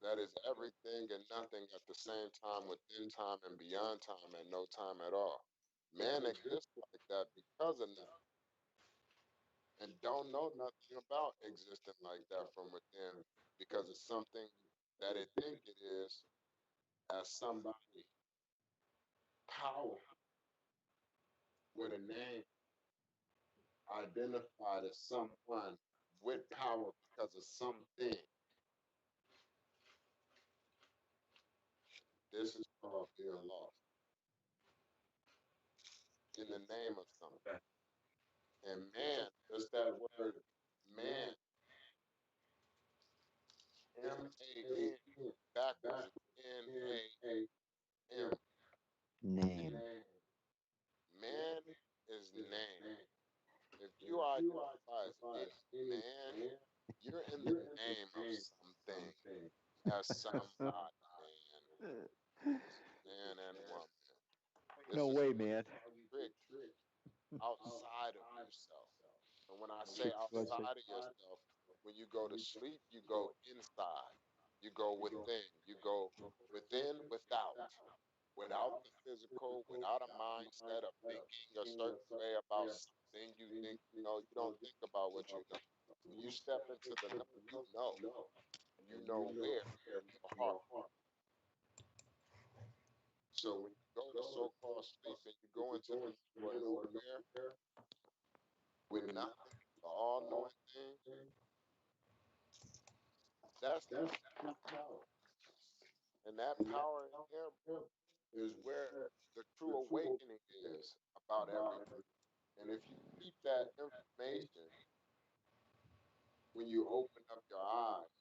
That is everything and nothing at the same time, within time and beyond time, and no time at all. Man exists like that because of nothing, and don't know nothing about existing like that from within because it's something that it think it is as somebody power with a name identified as someone with power because of something. This is called being lost in the name of something. And man, just that word man, MAN, backwards is NAM. Name. Man is name. If you identify as any man, you're in the name of something as somebody, man. This is man and woman. No This is way, how man. you trick outside of yourself. And when I say Trick was outside of yourself, when you go to sleep, you go inside. You go within. You go within, without the physical, without a mindset of thinking a certain way about something you think you know. You don't think about what you know. When you step into the know, you know. And you know where in your heart. So when you go to so called sleep and you go into the middle of nowhere with nothing, the all knowing thing, that's true power. And that power in there is where the true awakening is about everything. And if you keep that information when you open up your eyes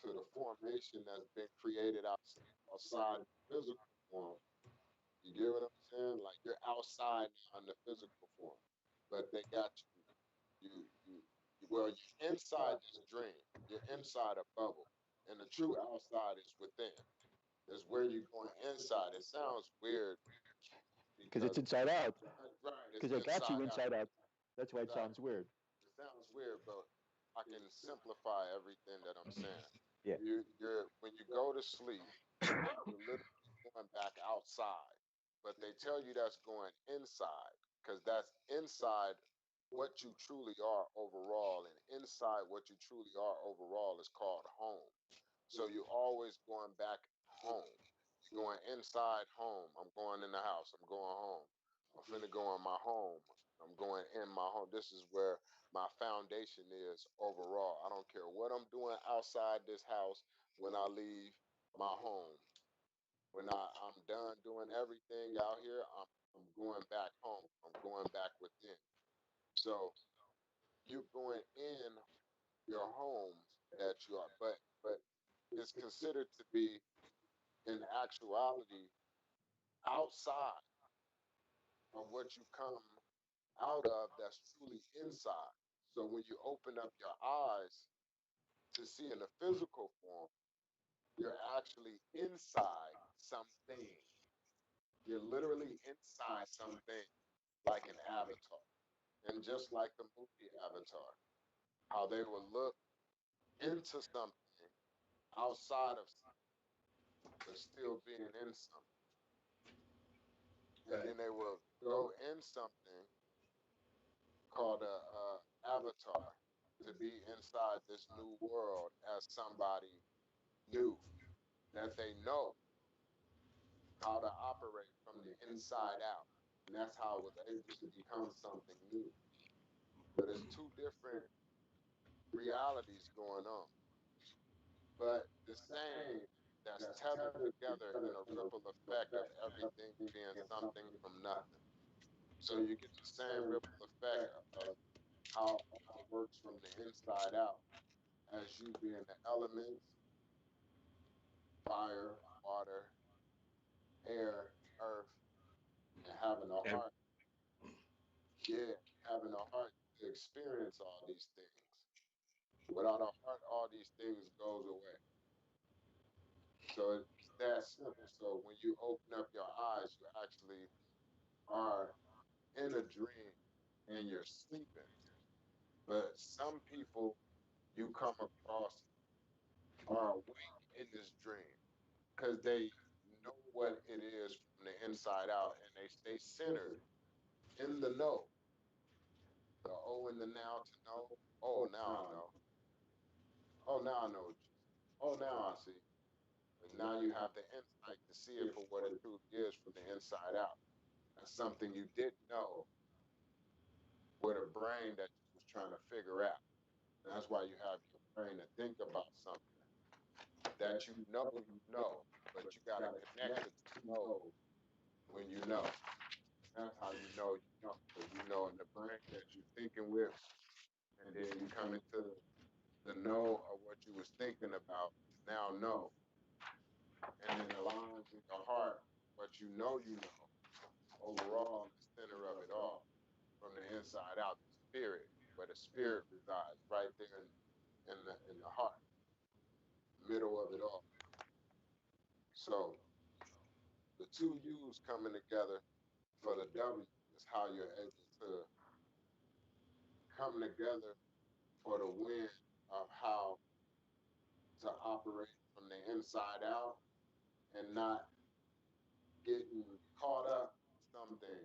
to the formation that's been created outside the physical form, you get what I'm saying? Like you're outside now in the physical form, but they got you Well, you're inside this dream. You're inside a bubble, and the true outside is within. Is where you're going inside. It sounds weird Because it's because inside out. right, it's Because I got you inside out. inside out. That's why it Exactly. sounds weird. It sounds weird, but I can simplify everything that I'm saying. Yeah. You're when you go to sleep, you're literally going back outside, but they tell you that's going inside because that's inside what you truly are overall, and inside what you truly are overall is called home. So you're always going back home. You're going inside home. I'm going in the house. I'm going home. I'm finna go in my home. I'm going in my home. This is where my foundation is overall. I don't care what I'm doing outside this house when I leave my home. When I'm done doing everything out here, I'm going back home. I'm going back within. So you're going in your homes that you are, but it's considered to be in actuality outside of what you come out of that's truly inside. So when you open up your eyes to see in the physical form, you're actually inside something. You're literally inside something like an avatar. And just like the movie Avatar, how they will look into something outside of something, but still being in something. And then they will go in something called a avatar to be inside this new world as somebody new that they know how to operate from the inside out. And that's how I was able to become something new. But it's two different realities going on, but the same that's tethered together in a ripple effect of everything being something from nothing. So you get the same ripple effect of how it all works from the inside out as you being the elements, fire, water, air, earth, and having a And heart. Yeah, having a heart to experience all these things. Without a heart, all these things goes away. So it's that simple. So when you open up your eyes, you actually are in a dream and you're sleeping. But some people you come across are awake in this dream because they know what it is from the inside out and they stay centered in the know. The O in the now to know. Oh, now I know. Oh, now I know what you see. Oh, now I see. And now you have the insight to see it for what it truly is from the inside out. That's something you didn't know with a brain that you was trying to figure out. That's why you have your brain to think about something that you know, but you got to connect the two nodes when you know. That's how you know. Because you know in the brain that you're thinking with, and then you come into the know of what you was thinking about to now know. And then aligns in your heart what you know overall in the center of it all, from the inside out, the spirit, where the spirit resides, right there in the heart, middle of it all. So the two U's coming together for the W is how you're able to come together for the win of how to operate from the inside out and not getting caught up in something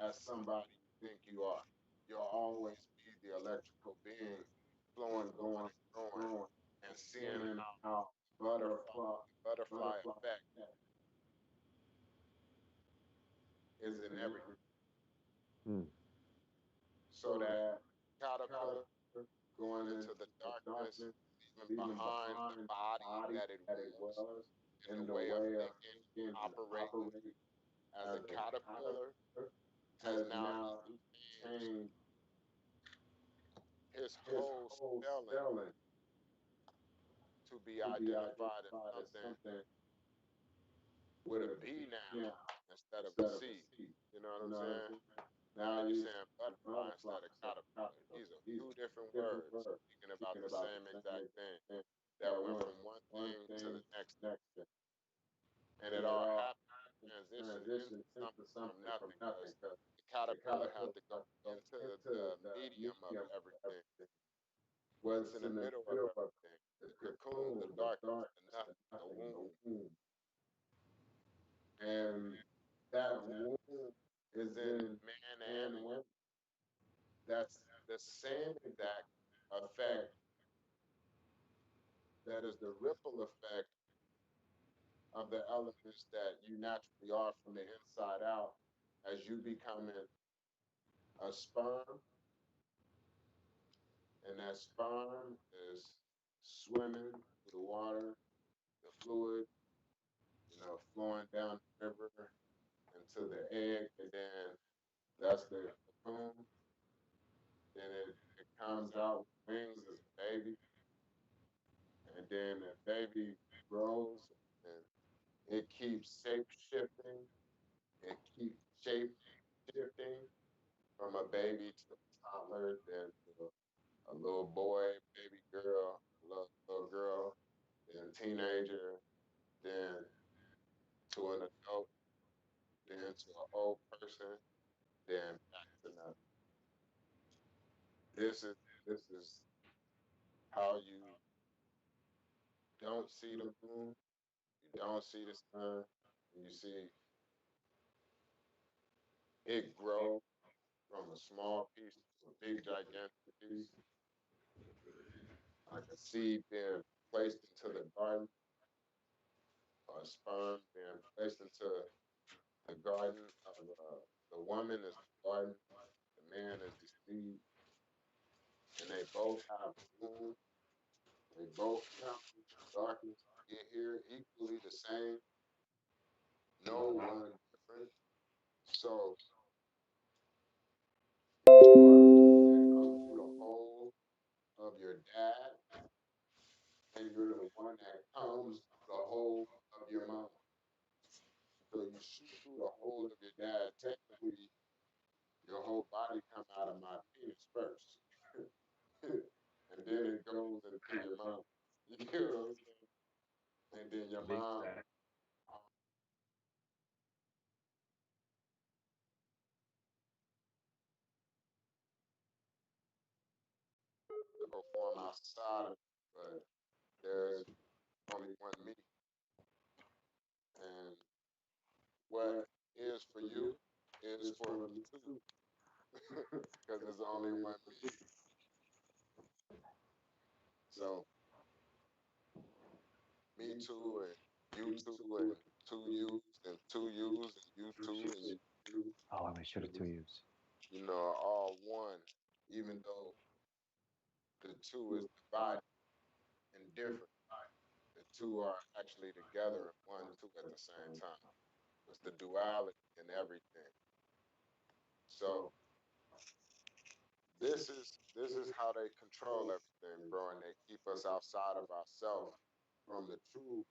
as somebody you think you are. You'll always be the electrical being flowing, going, and growing, and seeing how the butterfly effect is in everything. Hmm. So that caterpillar going into the darkness, leaving behind the body that it was, and the way of thinking and operating as a caterpillar has now changed his whole spelling to be identified as something with a B now instead of a C. You know what I'm saying? Now you're saying butterfly instead of caterpillar. These are two different words speaking about the same exact thing that went from one thing to the next thing. And it all happened to transition into something from nothing because the caterpillar had to go into the medium of everything, what's in the middle of everything, the cocoon, the darkness, the nothing, the womb. And that womb is in man and woman. That's the same exact effect that is the ripple effect of the elements that you naturally are from the inside out as you becoming a sperm, and that sperm is swimming through the water, the fluid, flowing down the river into the egg, and then that's the cocoon. Then it comes out with wings as a baby, and then the baby grows and it keeps shape shifting. It keeps shape shifting from a baby to a toddler, then to a little boy, baby girl, little girl, then teenager, then to an adult, then to an old person, then back to nothing. This is how you don't see the moon, you don't see the sun, and you see it grow from a small piece to a big gigantic piece, like a seed being placed into the garden, or a sperm being placed into the garden of the woman is the garden, the man is the seed, and they both have womb. They both come from darkness, get here equally the same, no one different. So you are the one that comes through the hole of your dad, and you're the one that comes through the hole of your mom. So you shoot through the hole of your dad. Technically, your whole body come out of my penis first, and then it goes into your mom. You get what I'm saying? And then your Big mom fact. go form outside of me, but there's only one me. And what is for you is for me too, because there's only one me. So me too, and you too, and two yous, and two yous, and you two, and you two, Oh, I should have two U's. are all one, even though the two is divided and different. The two are actually together in one, two at the same time. It's the duality in everything. So this is how they control everything, bro, and they keep us outside of ourselves from the true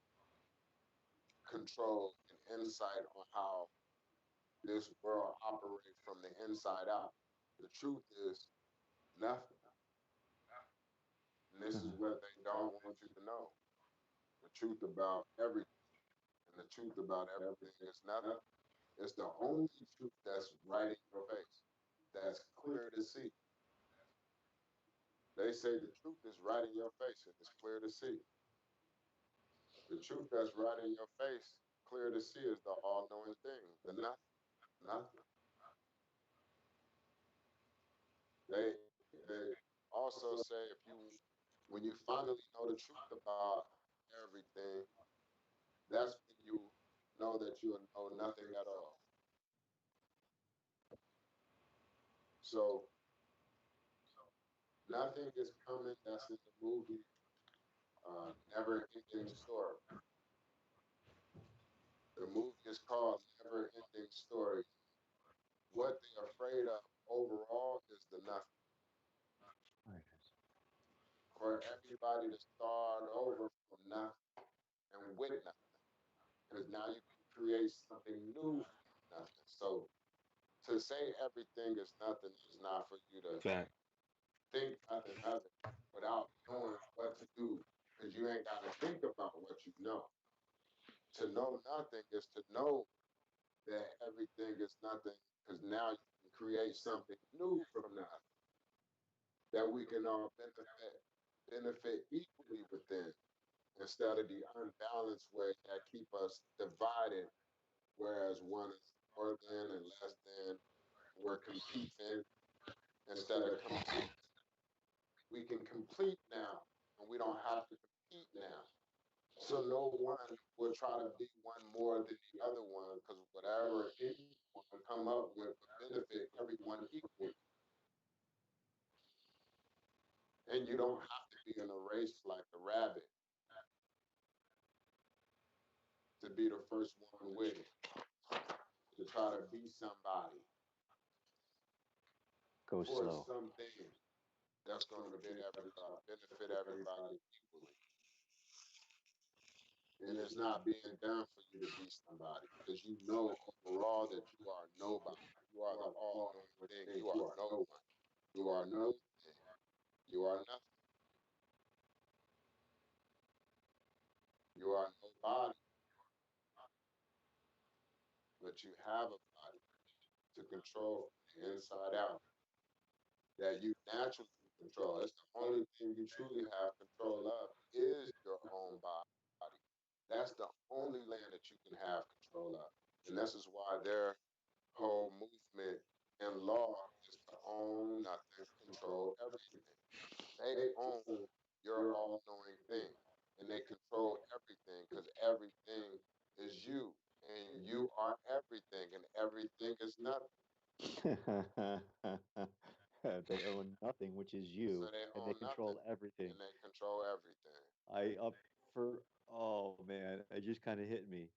control and insight on how this world operates from the inside out. The truth is nothing. And this is what they don't want you to know. The truth about everything. And the truth about everything is nothing. It's the only truth that's right in your face, that's clear to see. They say the truth is right in your face and it's clear to see. The truth that's right in your face, clear to see, is the all knowing thing, the nothing. Nothing. They also say if you when you finally know the truth about everything, that's when you know that you know nothing at all. So nothing is coming. That's in the movie Never Ending Story. The movie is called Never Ending Story. What they're afraid of overall is the nothing. There it is. For everybody to start over from nothing and with nothing. Because now you can create something new from nothing. So To say everything is nothing is not for you to Fact. think nothing of it without knowing what to do, because you ain't got to think about what you know. To know nothing is to know that everything is nothing, because now you can create something new from nothing that we can all benefit equally within, instead of the unbalanced way that keep us divided, whereas one is more than and less than. We're competing instead of complete. We can complete now, and we don't have to compete now. So no one will try to be one more than the other one, because whatever anyone come up with would benefit everyone equally. And you don't have to be in a race like the rabbit to be the first one with it, to try to be somebody Go for slow. something that's going to benefit everybody equally. And it's not being done for you to be somebody, because you know overall that you are nobody. You are the all knowing thing. You are no one. You are no thing. You are nothing. You are nobody, but you have a body to control from the inside out that you naturally control. It's the only thing you truly have control of is your own body. That's the only land that you can have control of. And this is why their whole movement and law is to own nothing, control everything. They own your all knowing thing, and they control everything, because everything is you, and you are everything, and everything is nothing. They own nothing, which is So you, they and they own nothing, control everything. and they control everything. I up for oh man, it just kind of hit me.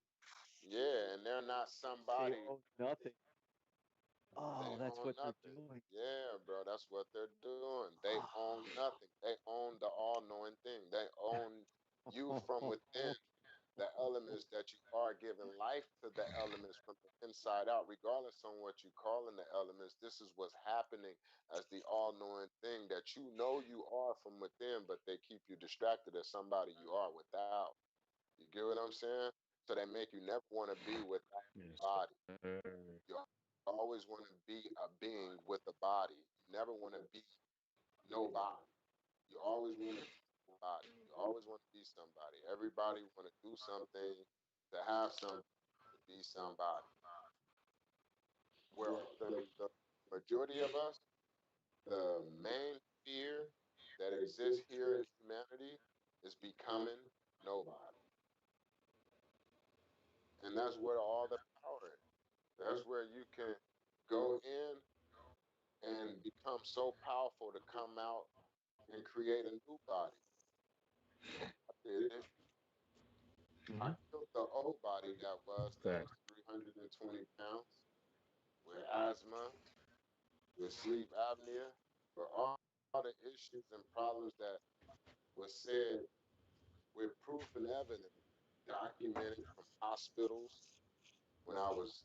Yeah, and they're not They somebody. own nothing. They Oh, that's own what they're nothing. doing. Yeah, bro, that's what they're doing. They own Ah. nothing. They own the all knowing thing. They own you from within, the elements that you are, giving life to the elements from the inside out, regardless on what you call in the elements. This is what's happening as the all knowing thing that you know you are from within, but they keep you distracted as somebody you are without. You get what I'm saying? So they make you never want to be without Yes, a body. sir. You always want to be a being with a body. You never want to be nobody. You always want to be somebody. You always want to be somebody. Everybody want to do something, to have something, to be somebody. Where the majority of us, the main fear that exists here in humanity is becoming nobody. And that's where all the power is. That's where you can go in and become so powerful to come out and create a new body. I did it. I Mhm. killed the old body that Fact. was 320 pounds, with asthma, with sleep apnea, with all the issues and problems that was said with proof and evidence documented from hospitals, when I was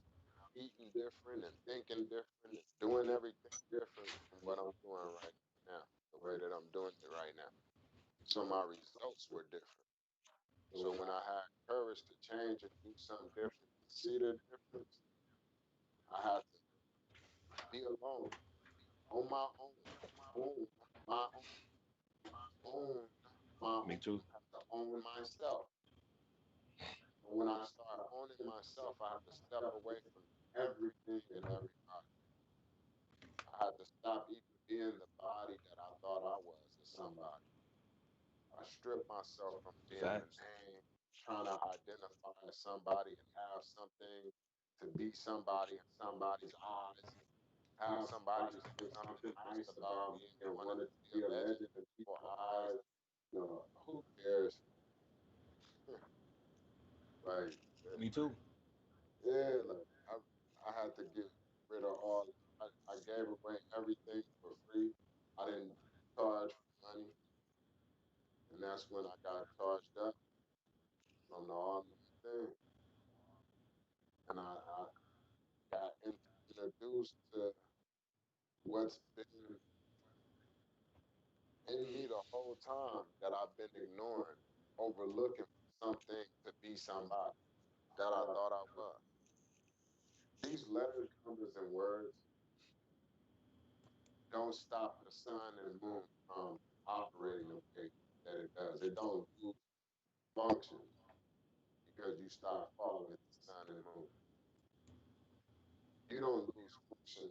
eating different and thinking different and doing everything different from what I'm doing right now, the way that I'm doing it right now. So my results were different. So when I had courage to change and do something different, to see the difference, I had to be alone on my own, own my own my Me own. too. I have to own myself. And when I start owning myself, I have to step away from everything and everybody. I had to stop even being the body that I thought I was as somebody. I stripped myself from being a Facts. name, trying to identify as somebody and have something, to be somebody in somebody's eyes, have somebody say something nice about me and want it to be a legend in people's eyes. Who cares? Like, Me too. yeah, like I had to get rid of all. I gave away everything for free. I didn't charge for money, and that's when I got charged up from the all thing, and I got into introduced to what's been in me the whole time that I've been ignoring, overlooking for something to be somebody that I thought I was. These letters, numbers, and words don't stop the sun and moon from operating the way that it does. It don't lose function because you stop calling it the sun and moon. You don't lose function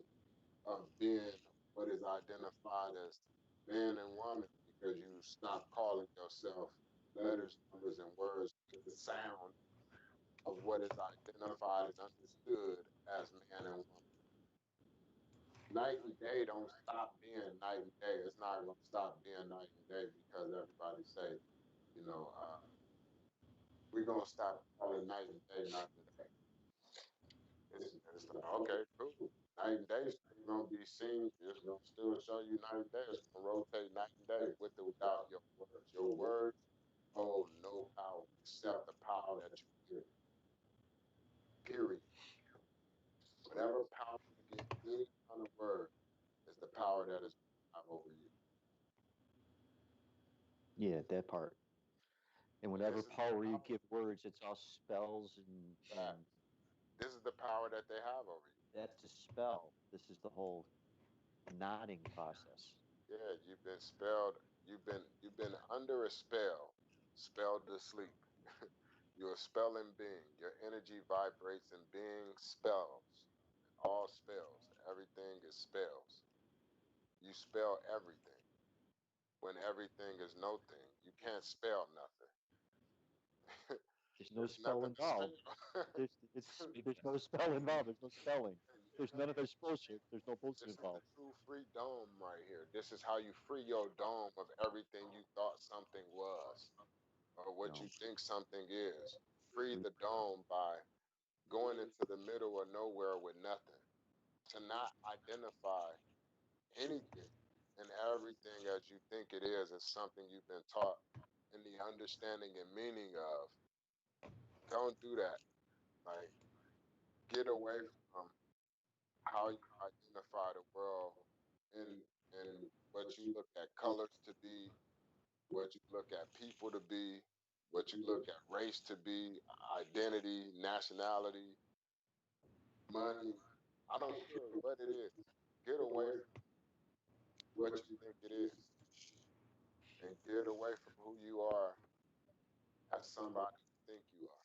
of being what is identified as man and woman because you stop calling yourself letters, numbers, and words with the sound of what is identified and understood as man and woman. Night and day don't stop being night and day. It's not going to stop being night and day because everybody say, you know, we're going to stop calling night and day not today. It's like, okay, cool. Night and day still going to be seen. It's going to still show you night and day. It's going to rotate night and day with or without your words. Your words hold no power except the power that you give it, period. Whatever power you give any kind of word is the power that is have over you. Yeah, that part. And And whatever this is the power you power, give words, it's all spells fact. and This is the power that they have over you. that's the spell. This is the whole nodding process. Yeah, you've been spelled. You've been under a spell, spelled to sleep. You're a spelling being. Your energy vibrates in being spells. All spells. Everything is spells. You spell everything when everything is no thing. You can't spell nothing. There's no There's spell nothing to involved. spell. There's no spell involved. There's no spelling. There's none of this bullshit. There's no bullshit This is the involved. true free dome right here. This is how you free your dome of everything you thought something was or what No. you think something is. Free Free. the dome by going into the middle of nowhere with nothing. To not identify anything and everything as you think it is something you've been taught in the understanding and meaning of. Don't do that. Like, get away from how you identify the world and what you look at colors to be, what you look at people to be, what you look at race to be, identity, nationality, money. I don't care what it is. Get away from what you think it is and get away from who you are as somebody you think you are.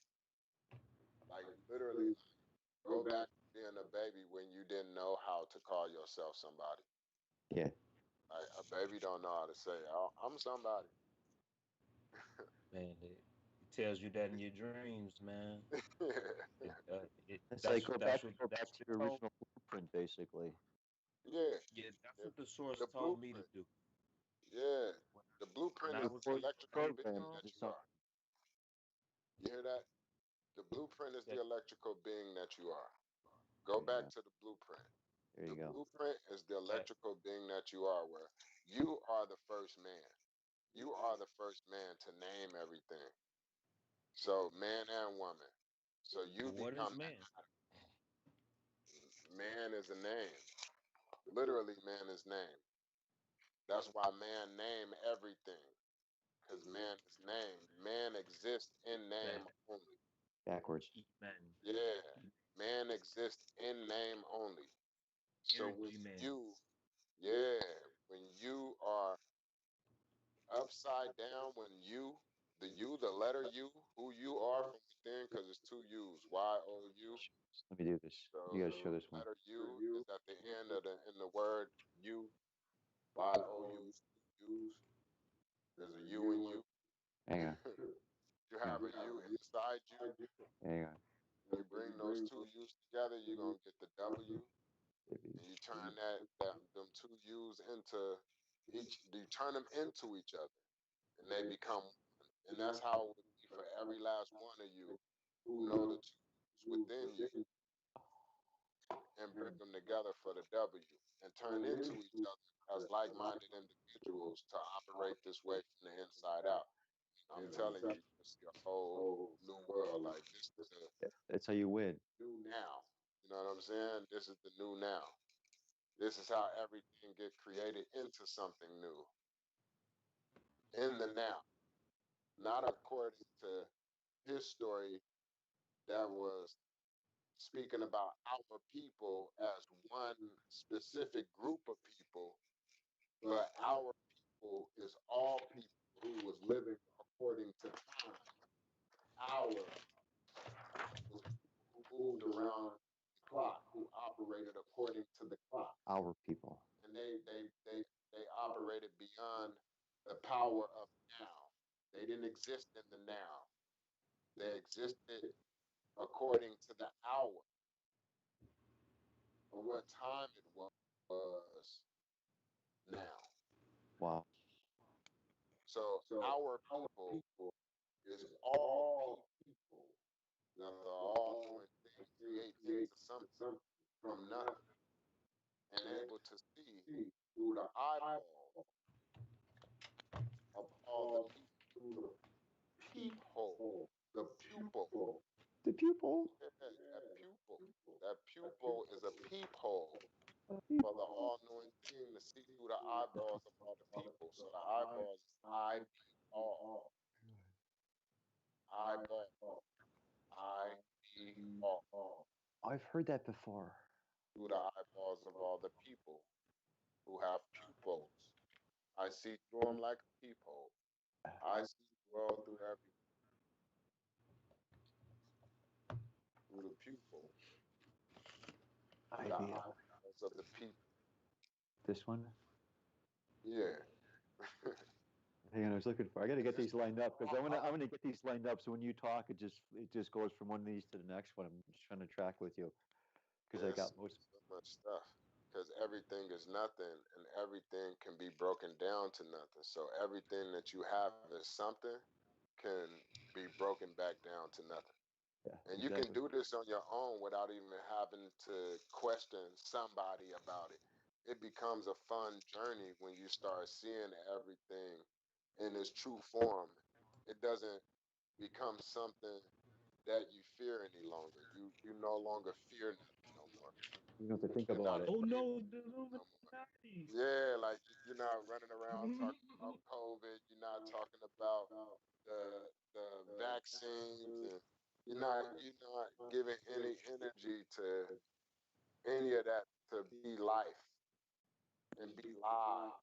Like, literally, go back to being a baby when you didn't know how to call yourself somebody. Yeah. Like, a baby don't know how to say, oh, I'm somebody. Man, it tells you that in your dreams, man. It's like That's go back that's to your what told, original blueprint, basically. Yeah, yeah, that's the, what the source the told me to blueprint. do. Yeah, When, the when blueprint I is You're was the in electrical Baby being programmed Trump, into that you something. are. You hear that? The blueprint is the that electrical being that you are. Go back Yeah. to the blueprint. There The you go. blueprint is the that electrical being that you are, where you are the first man. You are the first man to name everything. So, man and woman. So, you what is become man? that. Man is a name. Literally, man is name. That's why man name everything. Because man is name. Man exists in name That only. Backwards. man, Yeah. Man exists in name only. So when energy man. you, yeah, when you are upside down, when you, the letter U, who you are from within, because it's two U's, Y-O-U. Let me do this. You So guys show this the one. letter U is at the end of the word you, Y-O-U, U's. There's a U in you. Hang on. You Hang have on. a U inside you. Hang on. You bring those two U's together, you're gonna get the W, Maybe. and you turn them two U's into you turn them into each other, and they become one. And that's how it would be for every last one of you who know the two U's within you and bring them together for the W and turn into each other as like-minded individuals to operate this way from the inside out. I'm telling you, you'll see a whole new world. Like, this is the That's how you win. new now. You know what I'm saying? This is the new now. This is how everything get created into something new in the now, not according to his story that was speaking about our people as one specific group of people, but our people is all people who was living according to time. Our was people who moved around the clock, who operated according to the clock, Our people. and they operated beyond the power of now. They didn't exist in the now. They existed according to the hour of what time it was now. Wow. So our people is all people that are all knowing things, create into something from nothing, and able to see through the eyeball of all the people, through the peephole, the pupil. The pupil. Yeah, that pupil. That pupil is a peephole A for the pupil. all-knowing thing to see through the eyeballs of all the people. So the eyeballs is eyeball, eyeball, eyeball, I've heard that before. through the eyeballs of all the people who have pupils. I see through them like a peephole. I see the world through every through the pupil, through the Idea. eyeballs of the people. This one. Yeah. Hang on, I was looking for. I got to get This these lined up because all, I'm gonna get these lined up. So when you talk, it just goes from one of these to the next one. I'm just trying to track with you because I yes, got most. so much stuff. Because everything is nothing and everything can be broken down to nothing. So everything that you have as something can be broken back down to nothing. Yeah, And you can exactly. do this on your own without even having to question somebody about it. It becomes a fun journey when you start seeing everything in its true form. It doesn't become something that you fear any longer. You no longer fear nothing no more. You don't have to think You're not about it. Oh afraid no, the no more. Illuminati. Yeah, like you're not running around talking about COVID. You're not talking about the vaccines, and you're not giving any energy to any of that to be life and be live.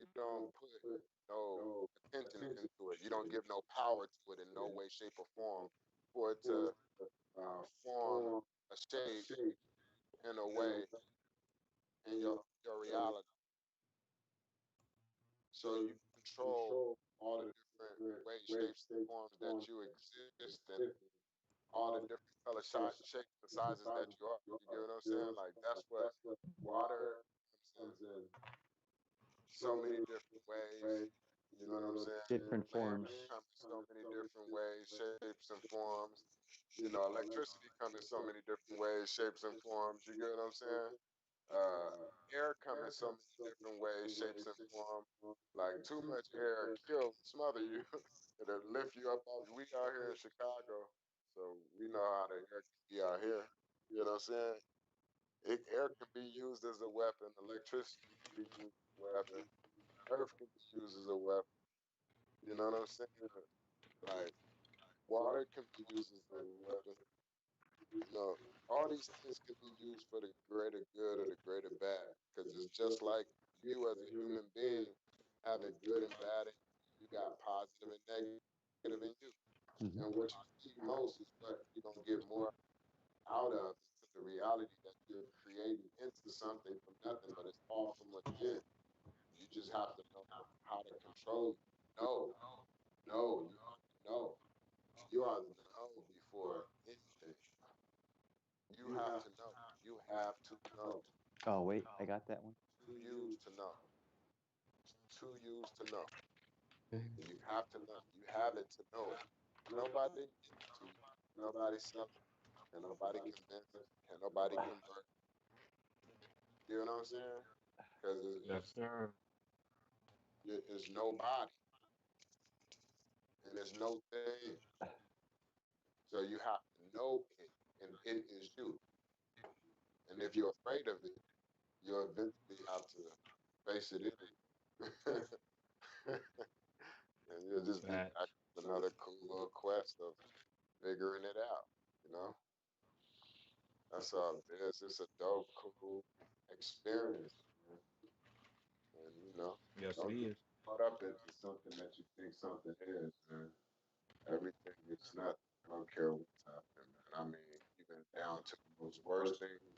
You don't put no attention into it. You don't give no power to it in no way, shape, or form for it to form a shape in a way in your reality. So you control all the different ways, shapes, and forms that you exist in, all the different color, shapes, and sizes that you are. You get what I'm saying? Like that's what water comes in so many different ways. You know what I'm saying? Different Land forms. come in so many different ways, shapes, and forms. You know, electricity come in so many different ways, shapes, and forms. You get what I'm saying? Uh, Air come in so many different ways, shapes, and form. Like too much air kill, smother you. It'll lift you up. We out here in Chicago, so we know how the air can be out here. You know what I'm saying? Air can be used as a weapon. Electricity can be used as a weapon. Earth can be used as a weapon. You know what I'm saying? Like water can be used as a weapon. You know, all these things can be used for the greater good or the greater bad. Because it's just like you as a human being having good and bad in you. You got positive and negative in you. And what you Hmm. see most is what you're gonna get more out of into the reality that you're creating into something from nothing, but it's all from within. You just have to know how to control it. No, no, you are the no. You are the no before anything. You have to know. You have to know. Oh wait, I got that one. To use to know. To use to know. You have to know. You have it to know it. Nobody give it to you. Nobody sell it. Can nobody convince it. Can nobody convert. You know what I'm saying? Because Yes, sir. it's nobody and it's no thing. So you have to know it, and it is you. And if you're afraid of it, you'll eventually have to face it anyway. And you'll just be Facts. back on another cool little quest of figuring it out, you know? That's all it is. It's a dope, cool experience, man. And Yes, it don't get is. caught up into something that you think something is, man. Everything is nothing. I don't care what's happening, man. I mean, even down to the most worst thing you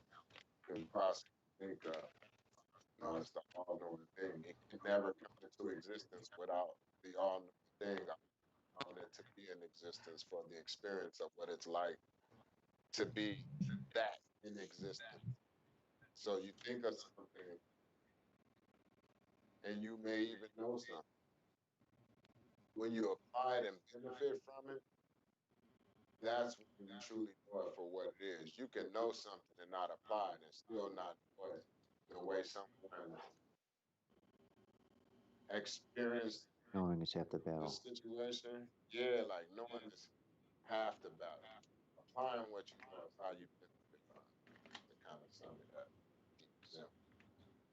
can possibly think of. It's the all-knowing thing. It can never come into existence without the all-knowing thing allowing it to be in existence for the experience of what it's like to be that in existence. So you think of something and you may even know something. When you apply it and benefit from it, that's when you truly know it for what it is. You can know something and not apply it and still not know it the way someone experienced Knowing it's half the the battle. situation. Yeah, like knowing is half the battle. Applying what you know is how you benefit from it, to kind of sum it up, keep it simple.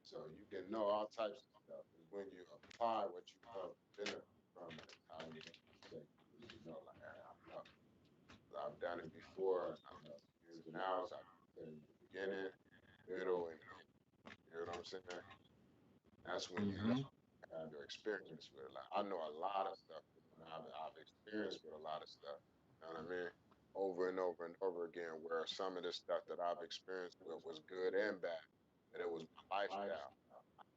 So you can know all types of stuff. And when you apply what you know to benefit from it is how you say you know, like I know. I've done it before and I know the ins and outs. I can tell you the beginning, middle, and end. You know what I'm saying? That's when you know Mm-hmm. you have your experience with it. Like I know a lot of stuff and I've experienced with a lot of stuff. You know what I mean? Over and over and over again, where some of the stuff that I've experienced with was good and bad, that it was my lifestyle.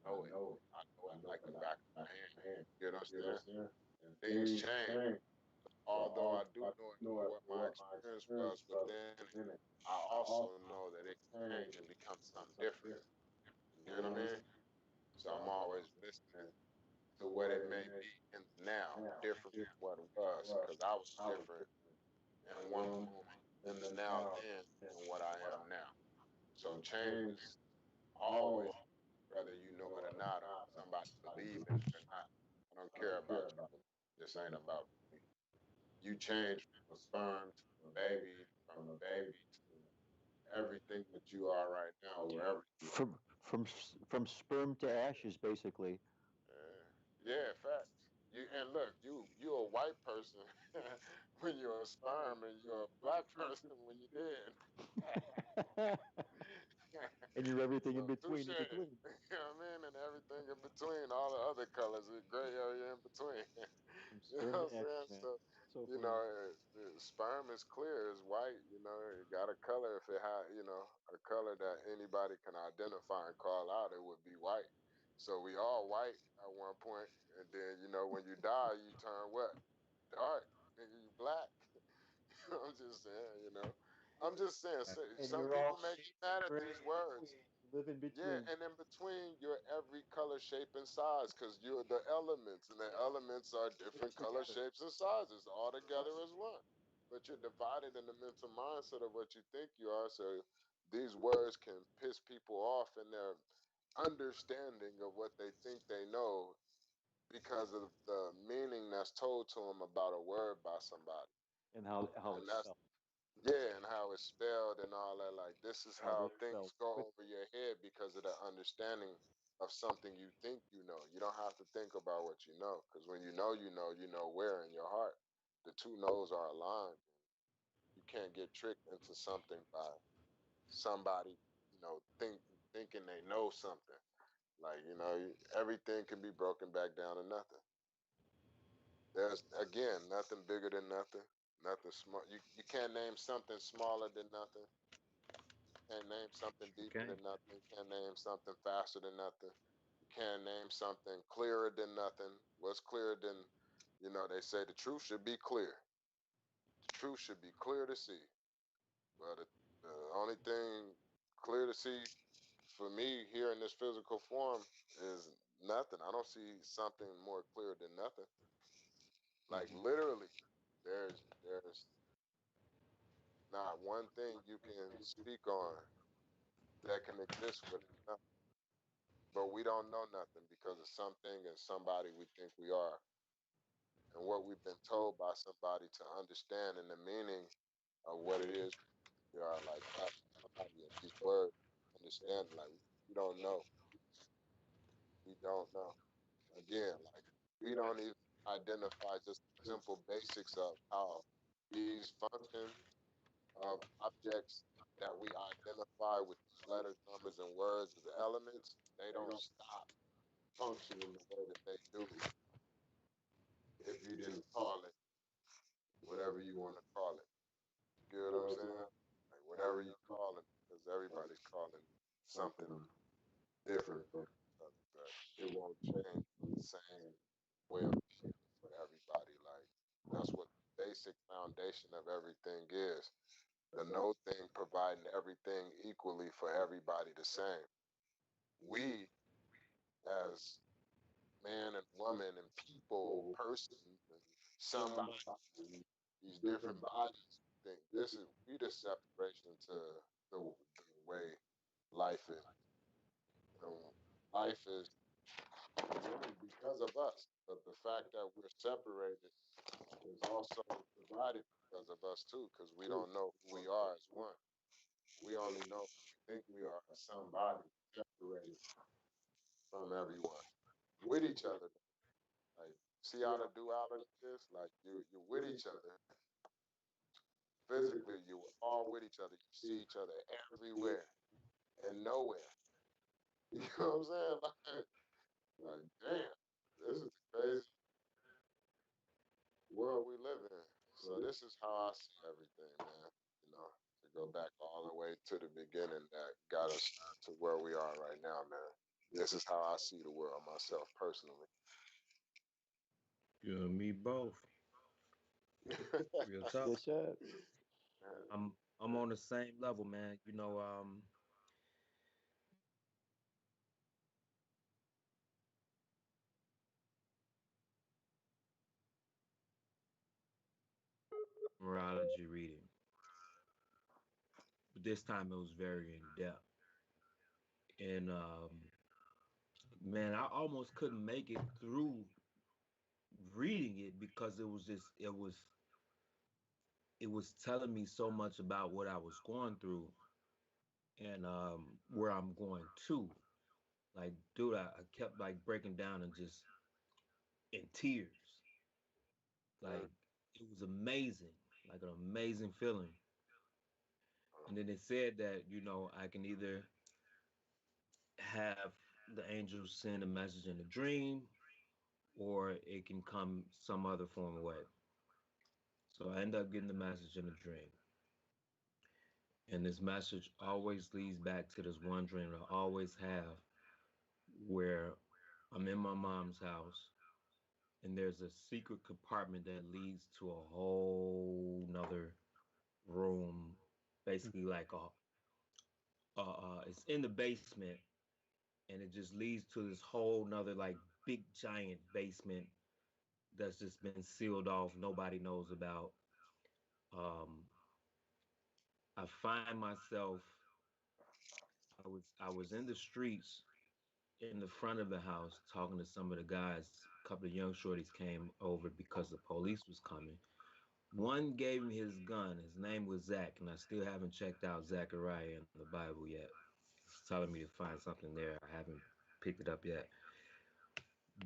Know it. I know it like the back of my hand. You know what I'm saying? And things change. Although I do know it for what my experience was within it, I also know that it can change and become something different. You know what I mean? So I'm always listening to what it may be in the now, different from what it was, because I was different in one moment in the now then than what I am now. So change is always, whether you know it or not, or somebody believe in it or not. I don't care about you. This ain't about me. You change from a sperm to a baby, from a baby to everything that you are right now, wherever you are. From sperm to ashes, basically. Yeah, facts. And look, you're a white person when you're a sperm, and you're a black person when you're dead. And you're everything in So between. touche. In between. You know what I mean? And everything in between, all the other colors, the gray area in between. From You know sperm what I'm to ashes, saying? man. So, So funny. the sperm is clear, it's white, it got a color. If it had, a color that anybody can identify and call out, it would be white. So we all white at one point, and then, when you die, you turn what? Dark. Nigga, you black. I'm just saying. I'm just saying, And some you're all people may shades get of mad at gray these in words. between. You live in Yeah, between. and in between, you're every color, shape, and size because you're the elements, and the elements are different Mixed color, together. shapes, and sizes all together as one. But you're divided in the mental mindset of what you think you are. So these words can piss people off in their understanding of what they think they know because of the meaning that's told to them about a word by somebody. And how And it's that's spelled. yeah, and how it's spelled and all that. Like this is How how they're spelled. things go With over your head because of the understanding of something you think you know. You don't have to think about what you know, because when you know where in your heart. The two knows are aligned. You can't get tricked into something by somebody, thinking they know something. Like, everything can be broken back down to nothing. There's again nothing bigger than nothing, nothing small. You can't name something smaller than nothing. Can't name something deeper Okay. than nothing. Can't name something faster than nothing. You can't name something clearer than nothing. What's clearer than, they say the truth should be clear. The truth should be clear to see. Well, the only thing clear to see for me here in this physical form is nothing. I don't see something more clear than nothing. Like literally, there's not one thing you can speak on that can exist with nothing. But we don't know nothing because of something and somebody we think we are, and what we've been told by somebody to understand and the meaning of what it is we are. Like that, these words. understanding. Like we don't know. We don't know. Again, like we don't even identify just the simple basics of how these functions of objects that we identify with these letters, numbers, and words as elements. They don't stop functioning the way that they do if you didn't call it whatever you want to call it. You get what I'm saying? Like whatever you call it, because everybody's calling something different from each other, but it won't change the same way of being for everybody. Like that's what the basic foundation of everything is. The no thing providing everything equally for everybody the same. We as man and woman and people, persons and somebody, and these different bodies think this is we the separation to the way life is. And life is one because of us. But the fact that we're separated is also divided because of us too, because we don't know who we are as one. We only know who we think we are as somebody separated from everyone. With each other. Like see how the duality is? Like you're with each other. Physically, you are all with each other. You see each other everywhere and nowhere. You know what I'm saying? Like damn, this is the crazy world we live in. So this is how I see everything, man. You know, to go back all the way to the beginning that got us to where we are right now, man. This is how I see the world myself personally. You and me both. Real talk. Yes, sir. Man, I'm on the same level, man. You know, numerology reading, but this time it was very in depth. And man, I almost couldn't make it through reading it because it was telling me so much about what I was going through and where I'm going to. Like, dude, I kept like breaking down and just in tears. mm, Like, it was amazing, like an amazing feeling. And then it said that, I can either have the angels send a message in a dream or it can come some other form of way. So I end up getting the message in a dream. And this message always leads back to this one dream I always have where I'm in my mom's house and there's a secret compartment that leads to a whole nother room, basically like it's in the basement and it just leads to this whole nother like big giant basement that's just been sealed off, nobody knows about. um I find myself, I was in the streets in the front of the house talking to some of the guys. A couple of young shorties came over because the police was coming. One gave me his gun. His name was Zach, and I still haven't checked out Zechariah in the Bible yet. It's telling me to find something there. I haven't picked it up yet.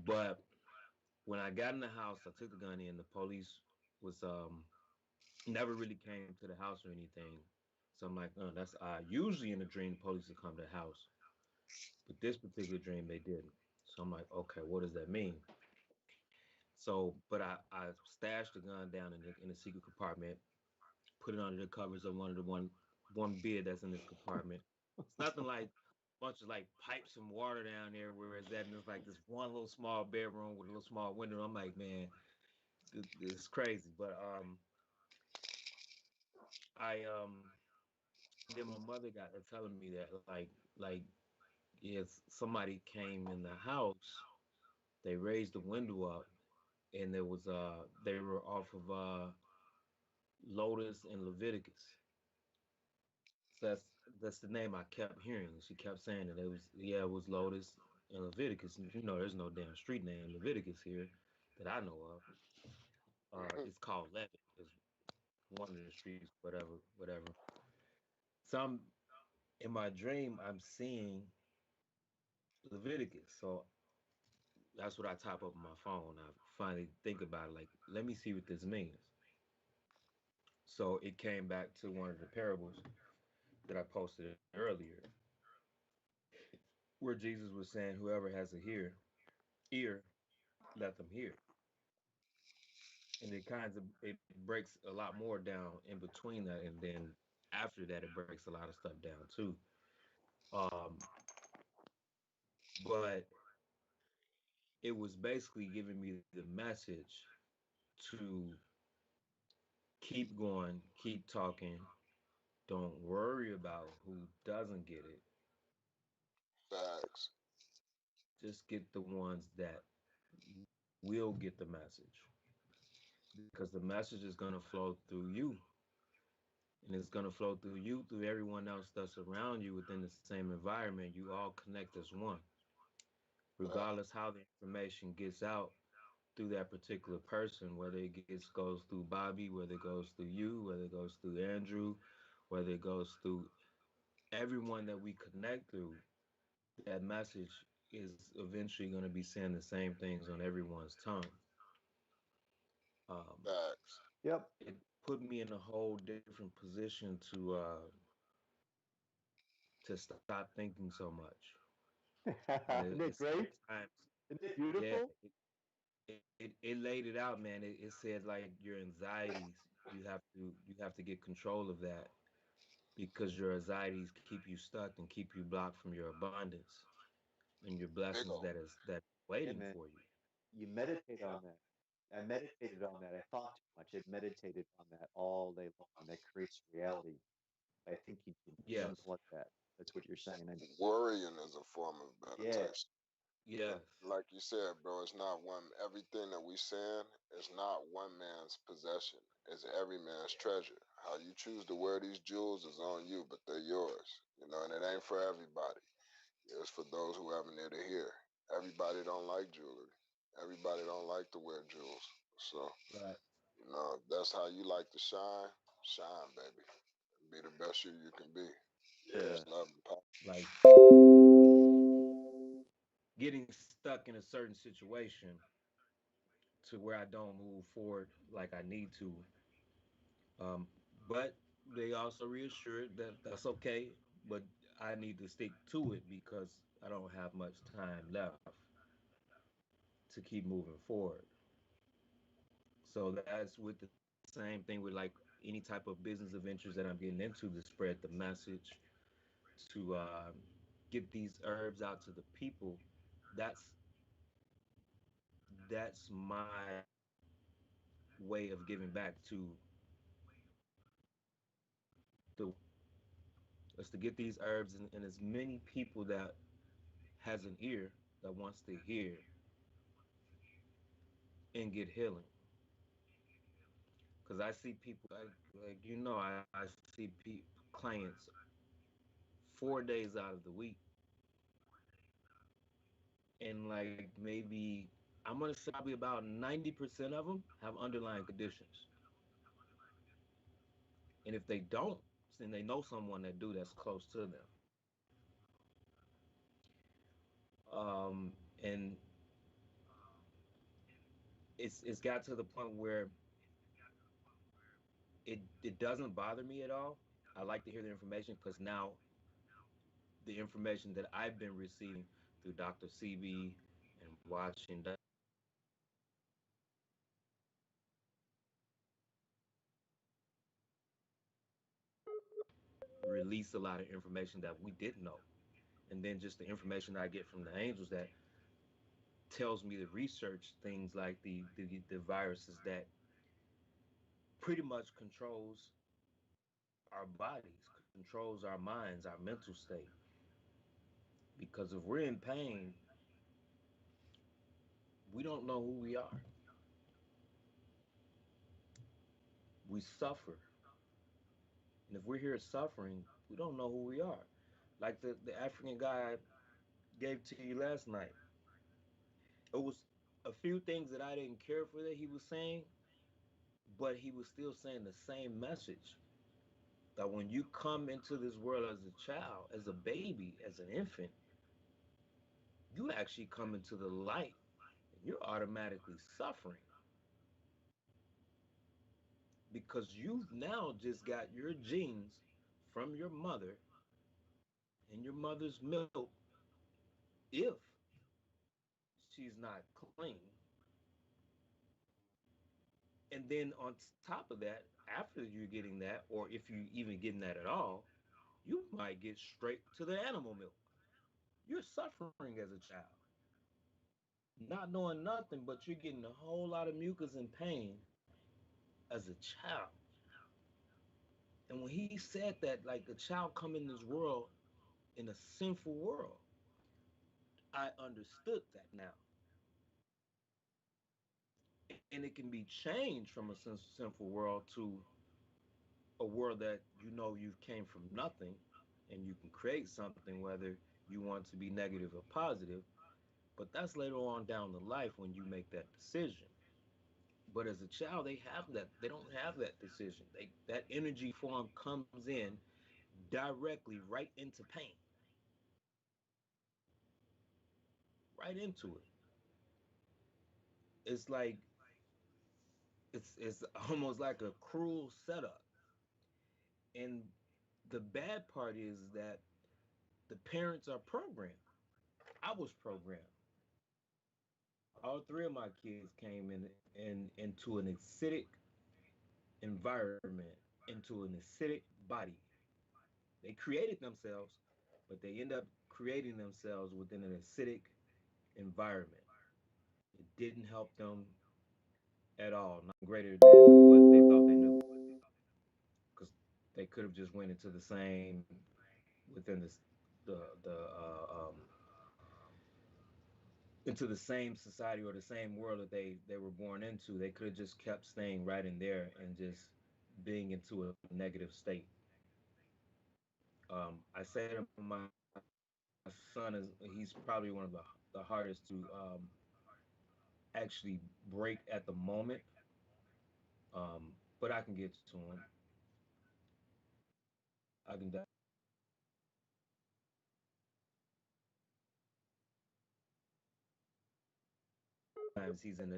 But when I got in the house, I took the gun in. The police was never really came to the house or anything. So I'm like, oh, that's odd. Usually in a dream, the police would come to the house, but this particular dream they didn't. So I'm like, okay, what does that mean? So, but I stashed the gun down in the secret compartment, put it under the covers of one bed that's in this compartment. It's nothing like a bunch of like pipes and water down there where it's at, and it's like this one little small bedroom with a little small window. I'm like, man, this is crazy. But I then my mother got to telling me that like yes, somebody came in the house. They raised the window up, and there was they were off of Lotus and Leviticus. So that's the name I kept hearing. She kept saying that it was Lotus and Leviticus. And, there's no damn street name Leviticus here that I know of. It's called Levitt. It's one of the streets, whatever, whatever. Some In my dream, I'm seeing Leviticus. So that's what I type up on my phone. I finally think about it, like, let me see what this means. So it came back to one of the parables that I posted earlier, where Jesus was saying, "Whoever has a ear, let them hear." And it breaks a lot more down in between that, and then after that, it breaks a lot of stuff down too. Um, but it was basically giving me the message to keep going, keep talking. Don't worry about who doesn't get it. Facts. Just get the ones that will get the message, because the message is going to flow through you, and it's going to flow through you, through everyone else that's around you within the same environment. You all connect as one, Facts. regardless how the information gets out through that particular person, whether goes through Bobby, whether it goes through you, whether it goes through Andrew, whether it goes through everyone that we connect through. That message is eventually going to be saying the same things on everyone's tongue. Um, Facts. Yep. it put me in a whole different position to stop thinking so much. And Isn't it great? sometimes, Isn't it yeah, beautiful? it laid it out, man. It said like your anxieties, you have to get control of that, because your anxieties keep you stuck and keep you blocked from your abundance and your Big blessings O. that Yeah, waiting man. for you. You meditate on that. I meditated on that. I thought too much. I meditated on that all day long. That creates reality by thinking too much. Yes, Something like that. That's what you're saying. And Worrying is a form of yeah, meditation. And yes, like you said, bro, it's not one. Everything that we saying is not one man's possession. It's every man's treasure. How you choose to wear these jewels is on you, but they're yours. You know, and it ain't for everybody. It's for those who have an ear to hear. Everybody don't like jewelry. Everybody don't like to wear jewels. So, right. you know, if that's how you like to shine, shine, baby. Be the best you can be. yeah, Peace, love, and power. Like getting stuck in a certain situation to where I don't move forward like I need to. Um, but they also reassured that that's okay, but I need to stick to it because I don't have much time left to keep moving forward. So that's with the same thing with like any type of business adventures that I'm getting into, to spread the message, to get these herbs out to the people. That's that's my way of giving back to the world. Is to get these herbs in as many people that has an ear that wants to hear and get healing. Because I see people like I see clients 4 days out of the week, and like maybe I'm gonna say probably about 90% of them have underlying conditions, and if they don't, then they know someone that do that's close to them. And it's got to the point where it doesn't bother me at all. I like to hear the information because now the information that I've been receiving through Dr. CB and watching Dr. release a lot of information that we didn't know. And then just the information I get from the angels that tells me to research things like the viruses that pretty much controls our bodies, controls our minds, our mental state. Because if we're in pain, we don't know who we are. We suffer. And if we're here suffering, we don't know who we are. Like the African guy I gave to you last night. It was a few things that I didn't care for that he was saying, but he was still saying the same message. that when you come into this world as a child, as a baby, as an infant, you actually come into the light and you're automatically suffering because you've now just got your genes from your mother and your mother's milk if she's not clean. And then on top of that, after you're getting that, or if you even getting that at all, you might get straight to the animal milk. You're suffering as a child, not knowing nothing, but you're getting a whole lot of mucus and pain as a child. And when he said that, like a child come in this world in a sinful world, I understood that now. And it can be changed from a sinful world to a world that you know you came from nothing and you can create something, whether you want to be negative or positive. But that's later on down the life when you make that decision. But as a child, they don't have that decision. That energy form comes in directly right into pain, right into it. It's like it's almost like a cruel setup. And the bad part is that the parents are programmed. I was programmed. All three of my kids came in into an acidic environment, into an acidic body. They created themselves, but they end up creating themselves within an acidic environment. It didn't help them at all, not greater than what they thought they knew, because they could have just went into the same within the into the same society or the same world that they were born into. They could have just kept staying right in there and just being into a negative state. I say to my son is he's probably one of the hardest to actually break at the moment. But I can get to him. I can definitely get to him. Sometimes he's in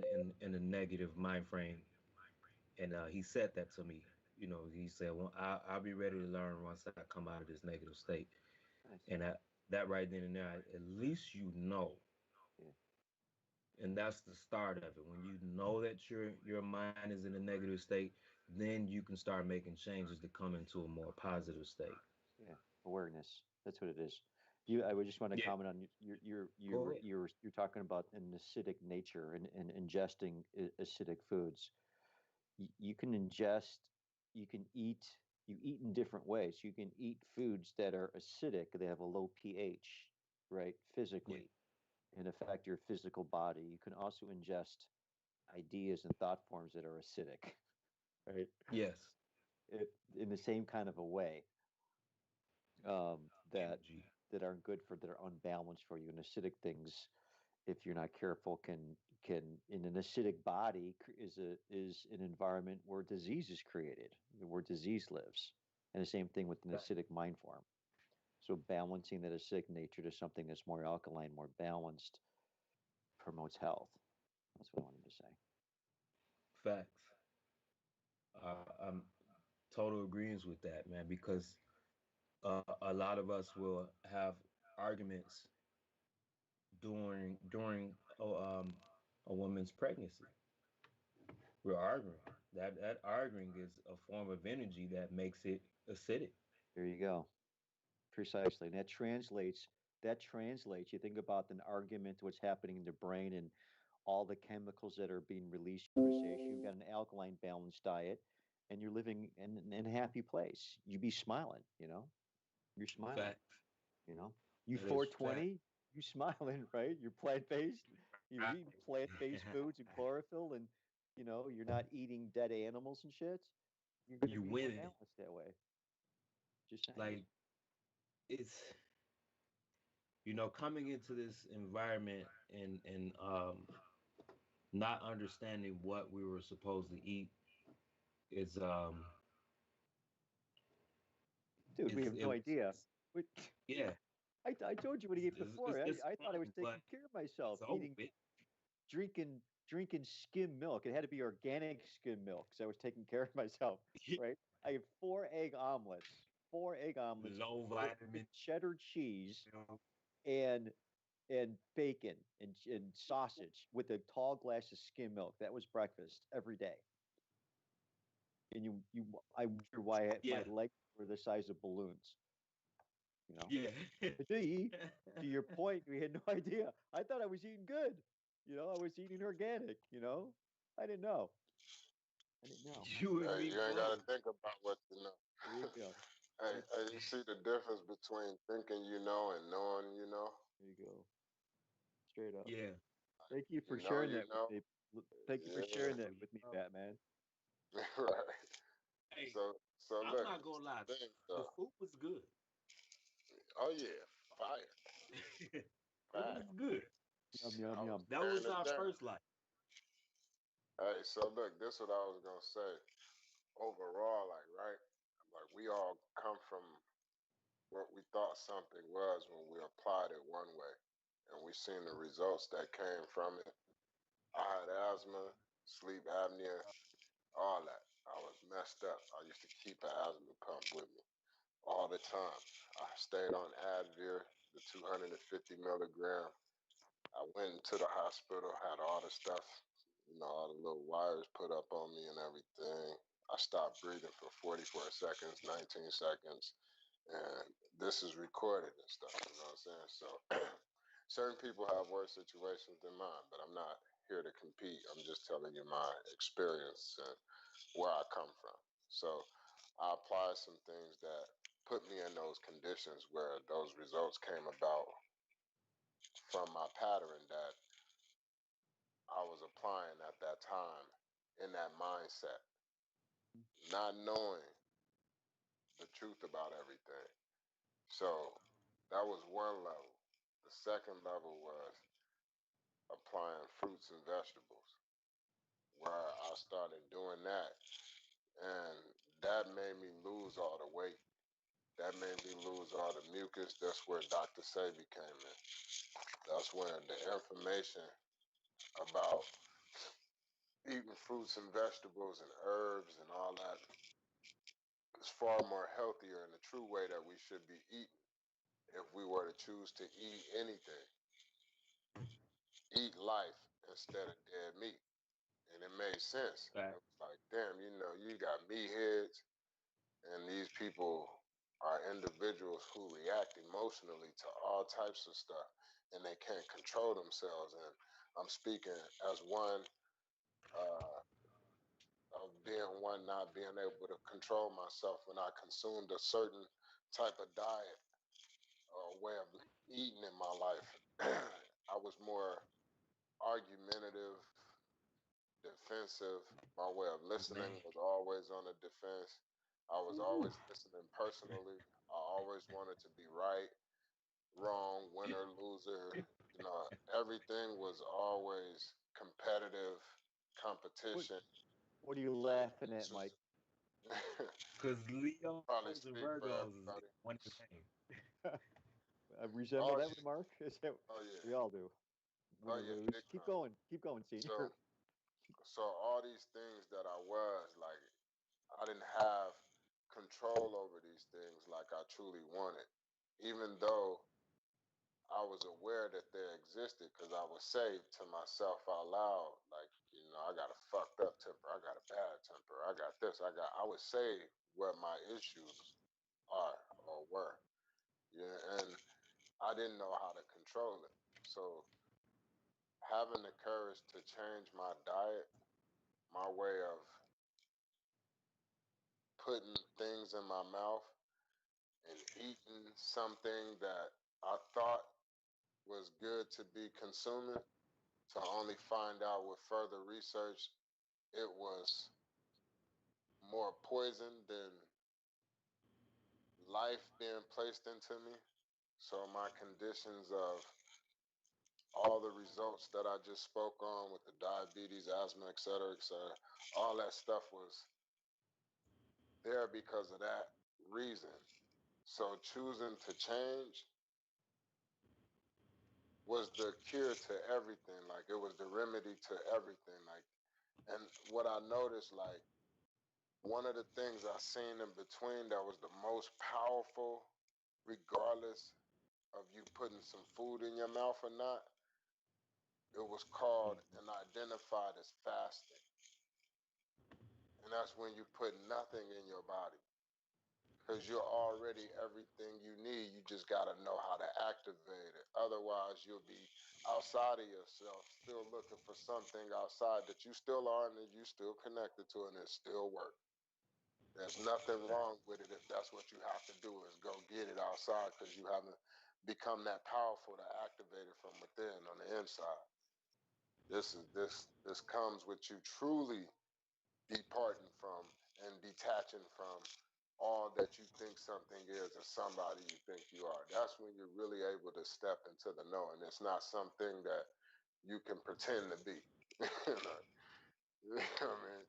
a negative mind frame, and he said that to me. You know, he said, "Well, I'll be ready to learn once I come out of this negative state." Nice. And that right then and there, at least you know, Yeah. and that's the start of it. When you know that your mind is in a negative state, then you can start making changes to come into a more positive state. Yeah. Awareness. That's what it is. You, I would just want to Yeah. comment on Go ahead. you're talking about an acidic nature and ingesting acidic foods. You can ingest, you can eat, you eat in different ways. You can eat foods that are acidic, they have a low pH, right? Yeah. Physically, and affect your physical body. You can also ingest ideas and thought forms that are acidic, right? Yes. In the same kind of a way, that Energy. aren't good for that are unbalanced for you. And acidic things, if you're not careful, can in an acidic body is an environment where disease is created, where disease lives. And the same thing with an acidic mind form. So balancing that acidic nature to something that's more alkaline, more balanced, promotes health. That's what I wanted to say. Facts. I'm total agreement with that, man, because a lot of us will have arguments during a woman's pregnancy. We're arguing. That arguing is a form of energy that makes it acidic. There you go. Precisely. And that translates. You think about an argument, what's happening in the brain and all the chemicals that are being released in conversation. You've got an alkaline balanced diet and you're living in a happy place. You be smiling, you're smiling, Fact. you know, you That is fact. 420, you smiling, right? You're plant-based, you're eating plant-based foods and chlorophyll and, you're not eating dead animals and shit. You're going to You be more winning. balanced that way. Just saying. Like it's coming into this environment and not understanding what we were supposed to eat is Dude, we have no idea. Yeah, I told you what he ate before. it's I thought I was fun, taking but care of myself, it's over eating, with. drinking skim milk. It had to be organic skim milk because I was taking care of myself, right? I had 4 egg omelets, Low with vitamin. cheddar cheese You know? and bacon and sausage with a tall glass of skim milk. That was breakfast every day. And I wonder why my Yeah, legs were the size of balloons. You know. yeah. See, to your point, we had no idea. I thought I was eating good. I was eating organic. I didn't know. I didn't know. You and me You ain't got to both. think about what you know. There you go. Hey, you see the difference between thinking you know and knowing you know? There you go. Straight up. Yeah. Thank you for You know sharing you that with know. me. Thank you for Yeah, sharing that with me, Batman. right. Hey, So I'm look, not gonna lie. thing The though. food was good. Oh yeah, fire, It fire. was good. Yum yum I was yum. That tearing was it our down. first life. Hey, so look, this is what I was gonna say. Overall, like, right, like we all come from what we thought something was when we applied it one way, and we seen the results that came from it. I had asthma, sleep apnea, all that. I was messed up. I used to keep an asthma pump with me all the time. I stayed on Advil, the 250 milligram. I went into the hospital, had all the stuff, all the little wires put up on me and everything. I stopped breathing for 44 seconds, 19 seconds, and this is recorded and stuff, you know what I'm saying? So certain people have worse situations than mine, but I'm not here to compete. I'm just telling you my experience and where I come from. So I applied some things that put me in those conditions where those results came about from my pattern that I was applying at that time in that mindset, not knowing the truth about everything. So that was one level. The second level was applying fruits and vegetables, where I started doing that. And that made me lose all the weight. That made me lose all the mucus. That's where Dr. Sabi came in. That's when the information about eating fruits and vegetables and herbs and all that is far more healthier in the true way that we should be eating if we were to choose to eat anything. Eat life instead of dead meat. And it made sense. It Fact. was like, damn, you got meatheads, and these people are individuals who react emotionally to all types of stuff, and they can't control themselves. And I'm speaking as one uh, of being one not being able to control myself when I consumed a certain type of diet or way of eating in my life. I was more argumentative, defensive. My way of Man. listening was always on the defense. I was Ooh. always listening personally. I always wanted to be right, wrong, winner, loser. Everything was always competitive, What competition. What are you laughing at, This Mike? was Because Leos probably and speak for Virgos is everybody. one and the same. I resemble Oh that yeah, remark. Is that oh yeah, we all do? Win oh or yeah, lose. big Keep time. going. Keep going, So, senior. so all these things that I was like, I didn't have control over these things like I truly wanted, even though I was aware that they existed because I was saying to myself out loud, like, I got a fucked up temper, I got a bad temper, I got this, I would say what my issues are or were. Yeah, and I didn't know how to control it. So having the courage to change my diet, my way of putting things in my mouth and eating something that I thought was good to be consuming, to only find out with further research it was more poison than life being placed into me. So my conditions of all the results that I just spoke on with the diabetes, asthma, et cetera, all that stuff was there because of that reason. So choosing to change was the cure to everything. Like it was the remedy to everything. Like, and what I noticed, like one of the things I seen in between that was the most powerful, regardless of you putting some food in your mouth or not, it was called and identified as fasting. And that's when you put nothing in your body. Because you're already everything you need. You just got to know how to activate it. Otherwise, you'll be outside of yourself, still looking for something outside that you still are and that you still connected to, and it still works. There's nothing wrong with it if that's what you have to do is go get it outside because you haven't become that powerful to activate it from within on the inside. This comes with you truly departing from and detaching from all that you think something is or somebody you think you are. That's when you're really able to step into the knowing. It's not something that you can pretend to be. You know what I mean?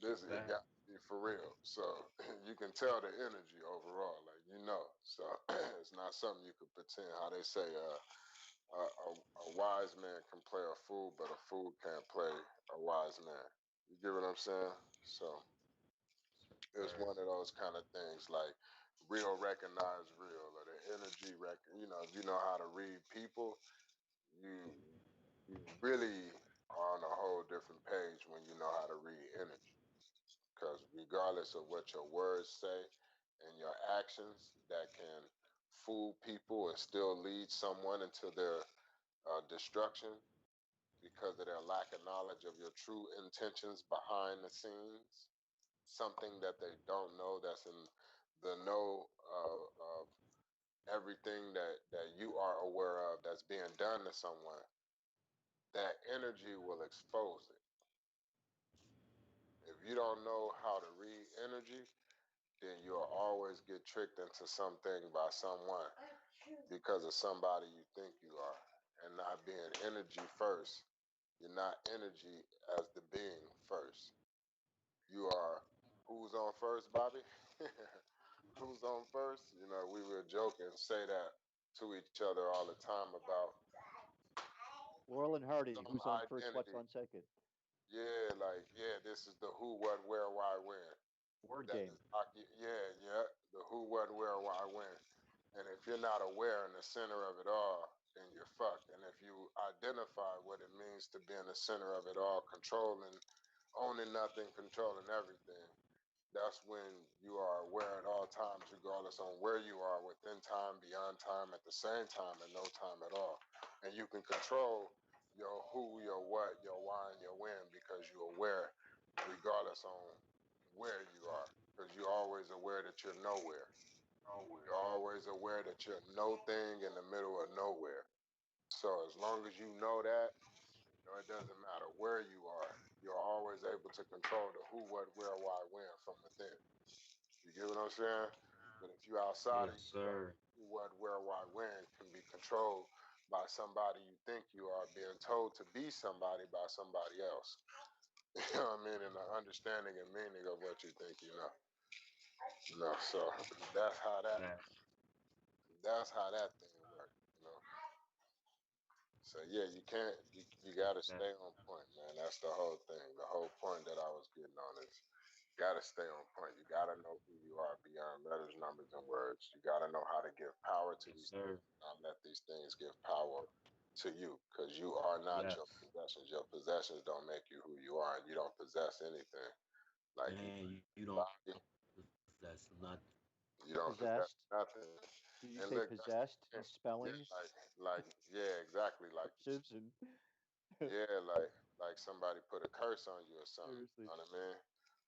This it got to be for real. So you can tell the energy overall, like you know. So it's not something you can pretend. How they say, a wise man can play a fool, but a fool can't play a wise man. You get what I'm saying? So it's one of those kind of things like real recognize real or the energy you know, if you know how to read people, you you really are on a whole different page when you know how to read energy. Because regardless of what your words say and your actions, that can fool people and still lead someone into their destruction because of their lack of knowledge of your true intentions behind the scenes. Something that they don't know that's in the know of everything that you are aware of that's being done to someone, that energy will expose it. If you don't know how to read energy, then you'll always get tricked into something by someone because of somebody you think you are and not being energy first. You're not energy as the being first. You are who's on first, Bobby? Who's on first? You know, we were joking, say that to each other all the time about Laurel and Hardy, some who's on first, what's identity. on second? Yeah, like, yeah, this is the who, what, where, why, when. Word That game. is, yeah, the who, what, where, why, when. And if you're not aware in the center of it all, then you're fucked. And if you identify what it means to be in the center of it all, controlling, owning nothing, controlling everything, that's when you are aware at all times, regardless on where you are within time, beyond time, at the same time, and no time at all. And you can control your who, your what, your why, and your when because you're aware, regardless on where you are, because you're always aware that you're nowhere. You're always aware that you're no thing in the middle of nowhere. So as long as you know that, you know, it doesn't matter where you are. You're always able to control the who, what, where, why, when from within. You get what I'm saying? But if you're outside of Yes, yourself, sir. who, what, where, why, when can be controlled by somebody you think you are, being told to be somebody by somebody else. You know what I mean? And the understanding and meaning of what you think you know. You know, so that's how that That, that's how that thing works. You know. So yeah, you can't you gotta that, stay on point, man. That's the whole thing. The whole point that I was getting on is gotta stay on point. You gotta know who you are beyond letters, numbers, and words. You gotta know how to give power to yes, these things, sir. not let these things give power to you. Because you are not your Yes. possessions. Your possessions don't make you who you are, and you don't possess anything. Like Man, you don't body, that's not you don't possess Possessed. nothing. Did you And say look, that's the possessed in thing. Yeah, spellings? yeah, exactly. Like you Simpson. yeah, like somebody put a curse on you or something. You Seriously. know what I mean?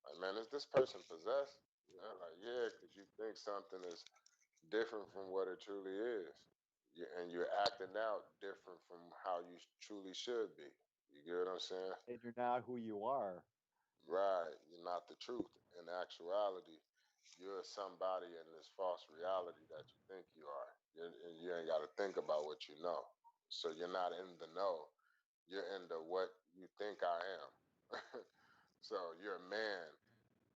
Like, man, is this person possessed? Like, yeah, because you think something is different from what it truly is. And you're acting out different from how you truly should be. You get what I'm saying? And you're not who you are. Right. You're not the truth. In actuality, you're somebody in this false reality that you think you are. You ain't got to think about what you know. So you're not in the know. You're into what you think I am. So you're a man.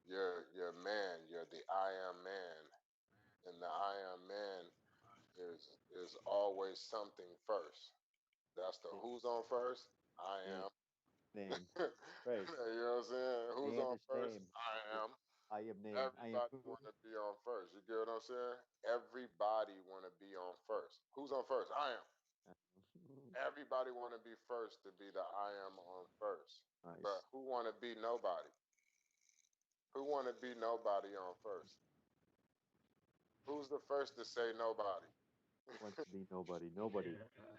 You're a man. You're the I am man And the I am man is always something first. That's the It, who's on first? I name, am. name, You right? know what I'm saying? Who's Name on is first? name. I It, am. I am name. I am Everybody who? want to be on first. You get what I'm saying? Everybody want to be on first. Who's on first? I am. Everybody want to be first to be the I am on first. But Nice. who want to be nobody? Who want to be nobody on first? Who's the first to say nobody? Who wants to be nobody? Nobody.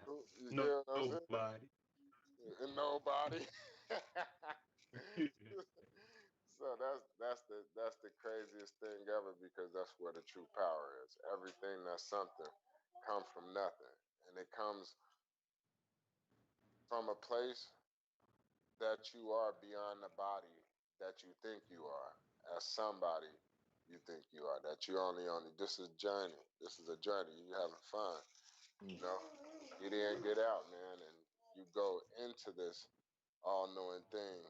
Who, you No, get what I'm saying? nobody. Nobody. So that's the craziest thing ever because that's where the true power is. Everything that's something comes from nothing, and it comes from a place that you are beyond the body that you think you are, as somebody you think you are. That you only. This is journey. This is a journey. You having fun, Mm. you know. Get in, get out, man, and you go into this all-knowing thing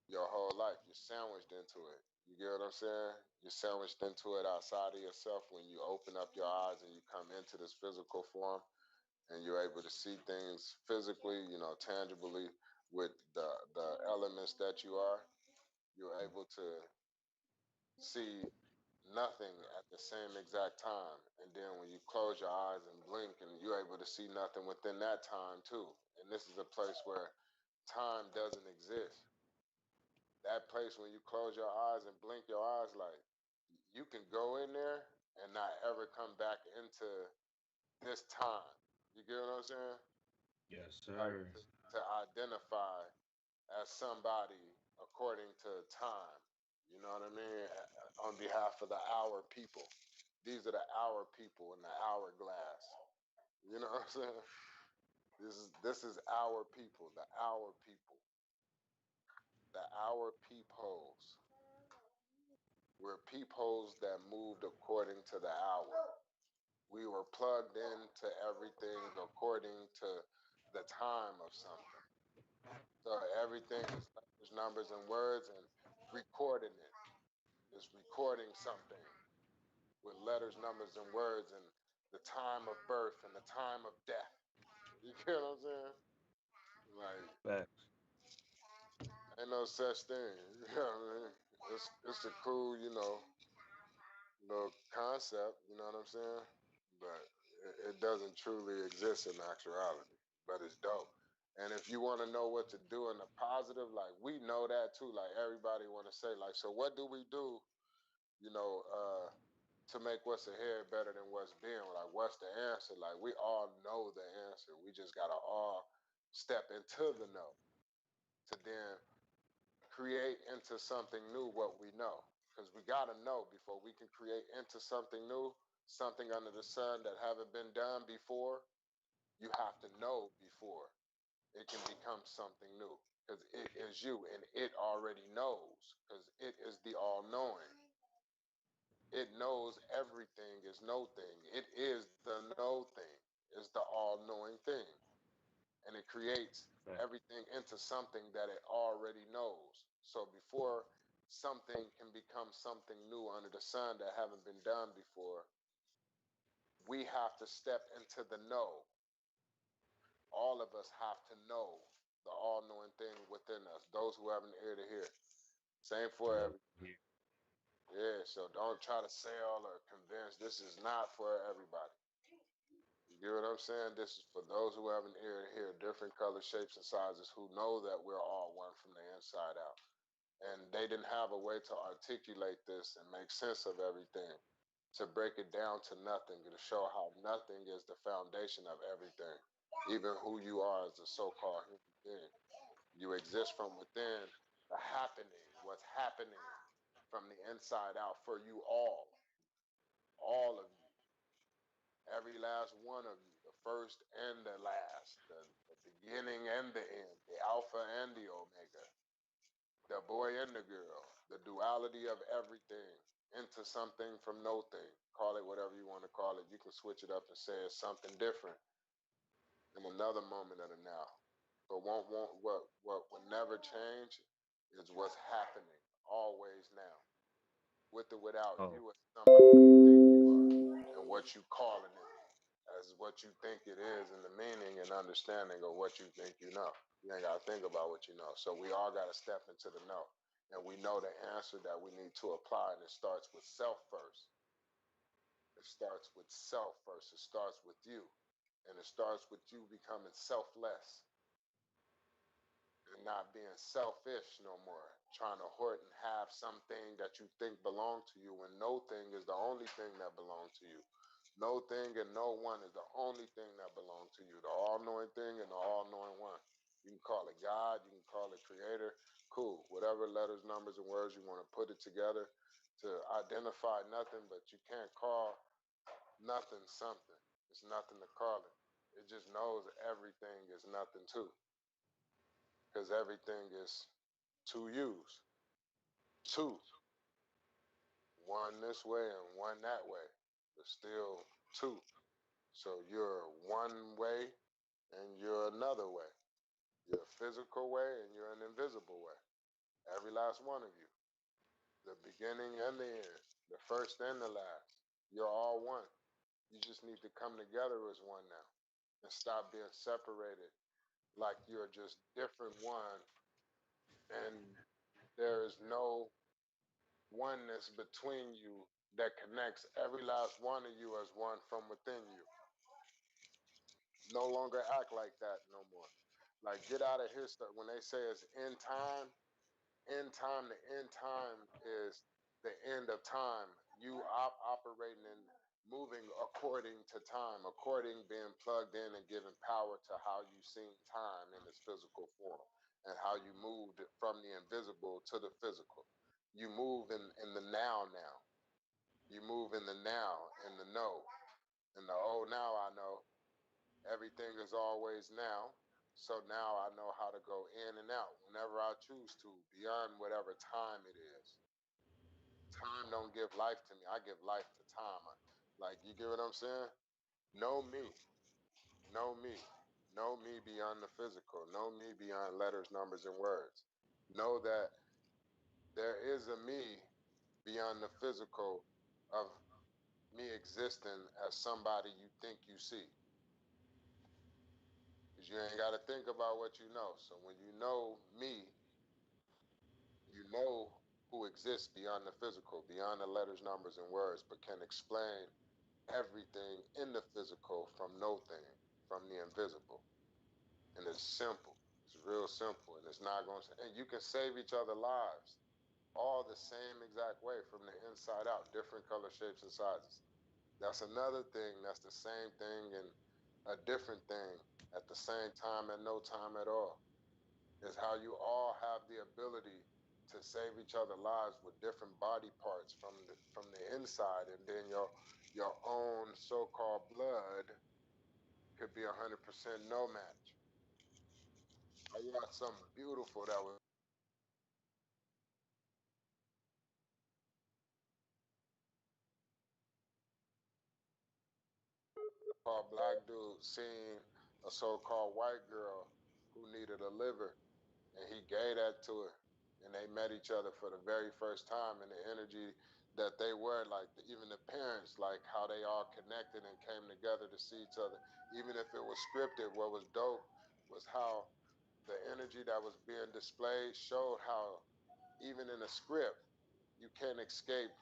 your whole life. You're sandwiched into it. You get what I'm saying? You're sandwiched into it outside of yourself when you open up your eyes and you come into this physical form and you're able to see things physically, tangibly with the elements that you are. You're Mm. able to see nothing at the same exact time. And then when you close your eyes and blink and you're able to see nothing within that time too. And this is a place where time doesn't exist. That place when you close your eyes and blink your eyes, like you can go in there and not ever come back into this time. You get what I'm saying? Yes, Like sir. to identify as somebody according to time. You know what I mean? On behalf of the our people. These are the our people in the hourglass. You know what I'm saying? This is our people, the our people, the our peepholes. We're peepholes that moved according to the hour. We were plugged into everything according to the time of something. So everything is letters, numbers, and words, and recording it is recording something with letters, numbers, and words, and the time of birth and the time of death. You get what I'm saying? Like, Facts. ain't no such thing. You know what I mean? It's a cool, little concept. You know what I'm saying? But it doesn't truly exist in actuality. But it's dope. And if you want to know what to do in the positive, like we know that too. Like everybody want to say, like, so what do we do? You know, to make what's ahead better than what's been. Like, what's the answer? Like, we all know the answer. We just gotta all step into the know to then create into something new what we know. Because we gotta know before we can create into something new, something under the sun that haven't been done before. You have to know before it can become something new. Because it is you and it already knows. Because it is the all knowing. It knows everything is no thing. It is the no thing. It's the all knowing thing. And it creates Facts. everything into something that it already knows. So before something can become something new under the sun that haven't been done before, we have to step into the know. All of us have to know the all knowing thing within us, those who have an ear to hear. Same for Love every. here. Yeah, so don't try to sell or convince. This is not for everybody. You get what I'm saying? This is for those who have an ear to hear different colors, shapes, and sizes who know that we're all one from the inside out. And they didn't have a way to articulate this and make sense of everything, to break it down to nothing, to show how nothing is the foundation of everything, even who you are as a so called human being. You exist from within the happening, what's happening from the inside out for you all of you. Every last one of you, the first and the last, the beginning and the end, the Alpha and the Omega, the boy and the girl, the duality of everything into something from no thing. Call it whatever you want to call it. You can switch it up and say it's something different in another moment of the now. So what will never change is what's happening always now, with or without Oh, you as somebody you think you and what you calling it as what you think it is, and the meaning and understanding of what you think you know. You ain't got to think about what you know. So we all got to step into the know. And we know the answer that we need to apply, and it starts with self first. It starts with self first. It starts with you. And it starts with you becoming selfless and not being selfish no more, trying to hoard and have something that you think belong to you when no thing is the only thing that belongs to you. No thing and no one is the only thing that belongs to you. The all-knowing thing and the all-knowing one. You can call it God, you can call it creator, cool. Whatever letters, numbers, and words you want to put it together to identify nothing, but you can't call nothing something. It's nothing to call it. It just knows everything is nothing too. Because everything is two U's. Two. One this way and one that way. But still two. So you're one way and you're another way. You're a physical way and you're an invisible way. Every last one of you. The beginning and the end. The first and the last. You're all one. You just need to come together as one now. And stop being separated like you're just different one and there is no oneness between you that connects every last one of you as one from within you. No longer act like that no more. Like get out of here stuff. When they say it's end time, the end time is the end of time. You operating and moving according to time, according being plugged in and giving power to how you seen time in its physical form and how you moved from the invisible to the physical. You move in the now. You move in the now, in the know. In the oh, now I know. Everything is always now. So now I know how to go in and out whenever I choose to, beyond whatever time it is. Time don't give life to me. I give life to time. Like, you get what I'm saying? Know me. Know me. Know me beyond the physical. Know me beyond letters, numbers, and words. Know that there is a me beyond the physical of me existing as somebody you think you see. Because you ain't got to think about what you know. So when you know me, you know who exists beyond the physical, beyond the letters, numbers, and words, but can explain everything in the physical from no thing, from the invisible. And it's simple. It's real simple. And it's not going to, and you can save each other lives all the same exact way from the inside out, different color shapes and sizes. That's another thing that's the same thing and a different thing at the same time and no time at all. Is how you all have the ability to save each other lives with different body parts from the inside, and then your own so-called blood could be 100% no match. I watched something beautiful that was called Black Dude seeing a so-called white girl who needed a liver, and he gave that to her, and they met each other for the very first time, and the energy that they were like, even the parents, like how they all connected and came together to see each other, even if it was scripted. What was dope was how the energy that was being displayed showed how even in a script you can't escape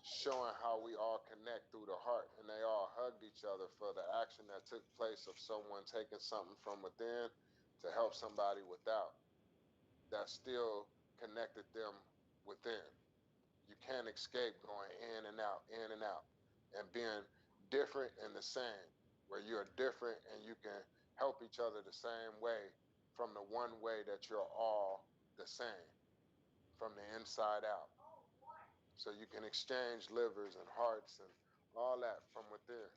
showing how we all connect through the heart, and they all hugged each other for the action that took place of someone taking something from within to help somebody without, that still connected them within. You can't escape going in and out, and being different and the same, where you're different and you can help each other the same way from the one way that you're all the same from the inside out. So you can exchange livers and hearts and all that from within,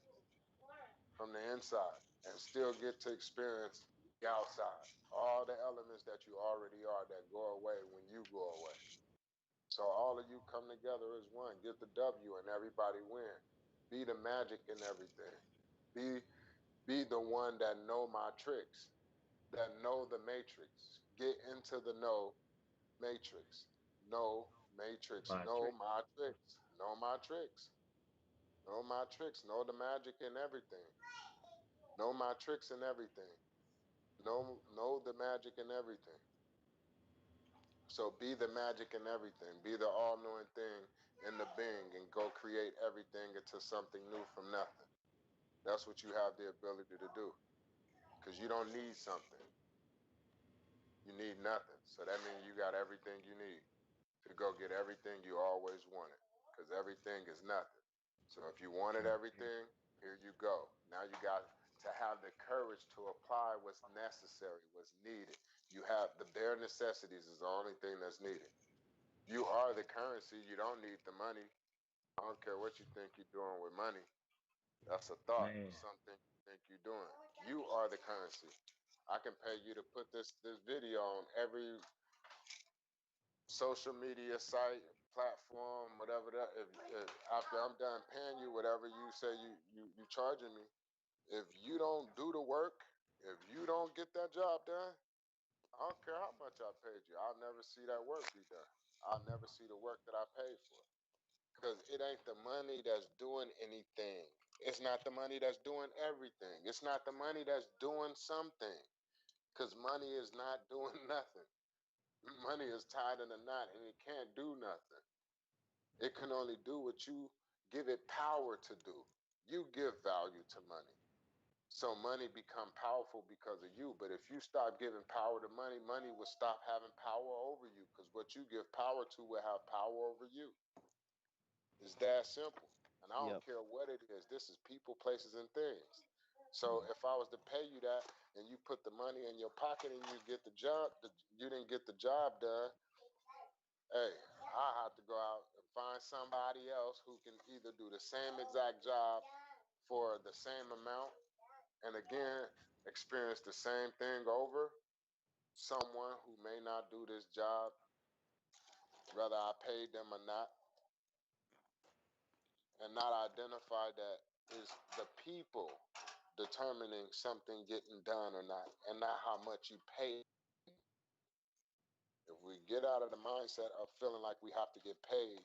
from the inside, and still get to experience the outside. All the elements that you already are that go away when you go away. So all of you come together as one. Get the W and everybody win. Be the magic in everything. Be be the one that know my tricks, that know the matrix. Get into the know matrix. Know matrix. My Know trick. my tricks. Know my tricks. Know my tricks. Know the magic in everything. Know my tricks in everything. Know the magic in everything. So be the magic in everything. Be the all-knowing thing in the being and go create everything into something new from nothing. That's what you have the ability to do. Because you don't need something. You need nothing. So that means you got everything you need to go get everything you always wanted. Because everything is nothing. So if you wanted everything, here you go. Now you got to have the courage to apply what's necessary, what's needed. You have the bare necessities is the only thing that's needed. You are the currency. You don't need the money. I don't care what you think you're doing with money. That's a thought. Man, Something you think you're doing. You are the currency. I can pay you to put this video on every social media site, platform, whatever that. If after I'm done paying you, whatever you say you charging me, if you don't do the work, if you don't get that job done, I don't care how much I paid you. I'll never see that work be done. I'll never see the work that I paid for. Because it ain't the money that's doing anything. It's not the money that's doing everything. It's not the money that's doing something. Because money is not doing nothing. Money is tied in a knot and it can't do nothing. It can only do what you give it power to do. You give value to money. So money become powerful because of you. But if you stop giving power to money, money will stop having power over you because what you give power to will have power over you. It's that simple. And I don't care what it is. This is people, places, and things. So if I was to pay you that and you put the money in your pocket and you get the job, you didn't get the job done, hey, I have to go out and find somebody else who can either do the same exact job for the same amount and again experience the same thing over. Someone who may not do this job, whether I paid them or not, and not identify that is the people determining something getting done or not, and not how much you pay. If we get out of the mindset of feeling like we have to get paid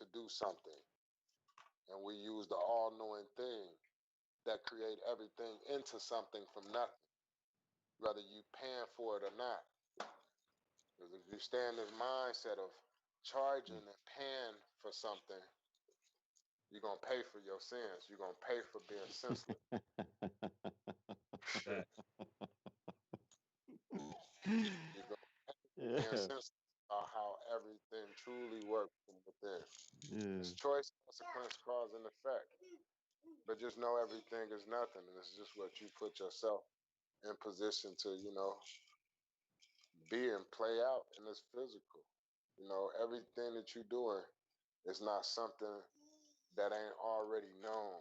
to do something, and we use the all-knowing thing that create everything into something from nothing, whether you paying for it or not. Because if you stay in this mindset of charging and paying for something, you're going to pay for your sins. You're going to pay for being senseless. that, You're going to pay for being senseless about how everything truly works from within. It's choice, consequence, cause, and effect. But just know everything is nothing. And it's just what you put yourself in position to, be and play out in this physical. Everything that you're doing is not something that ain't already known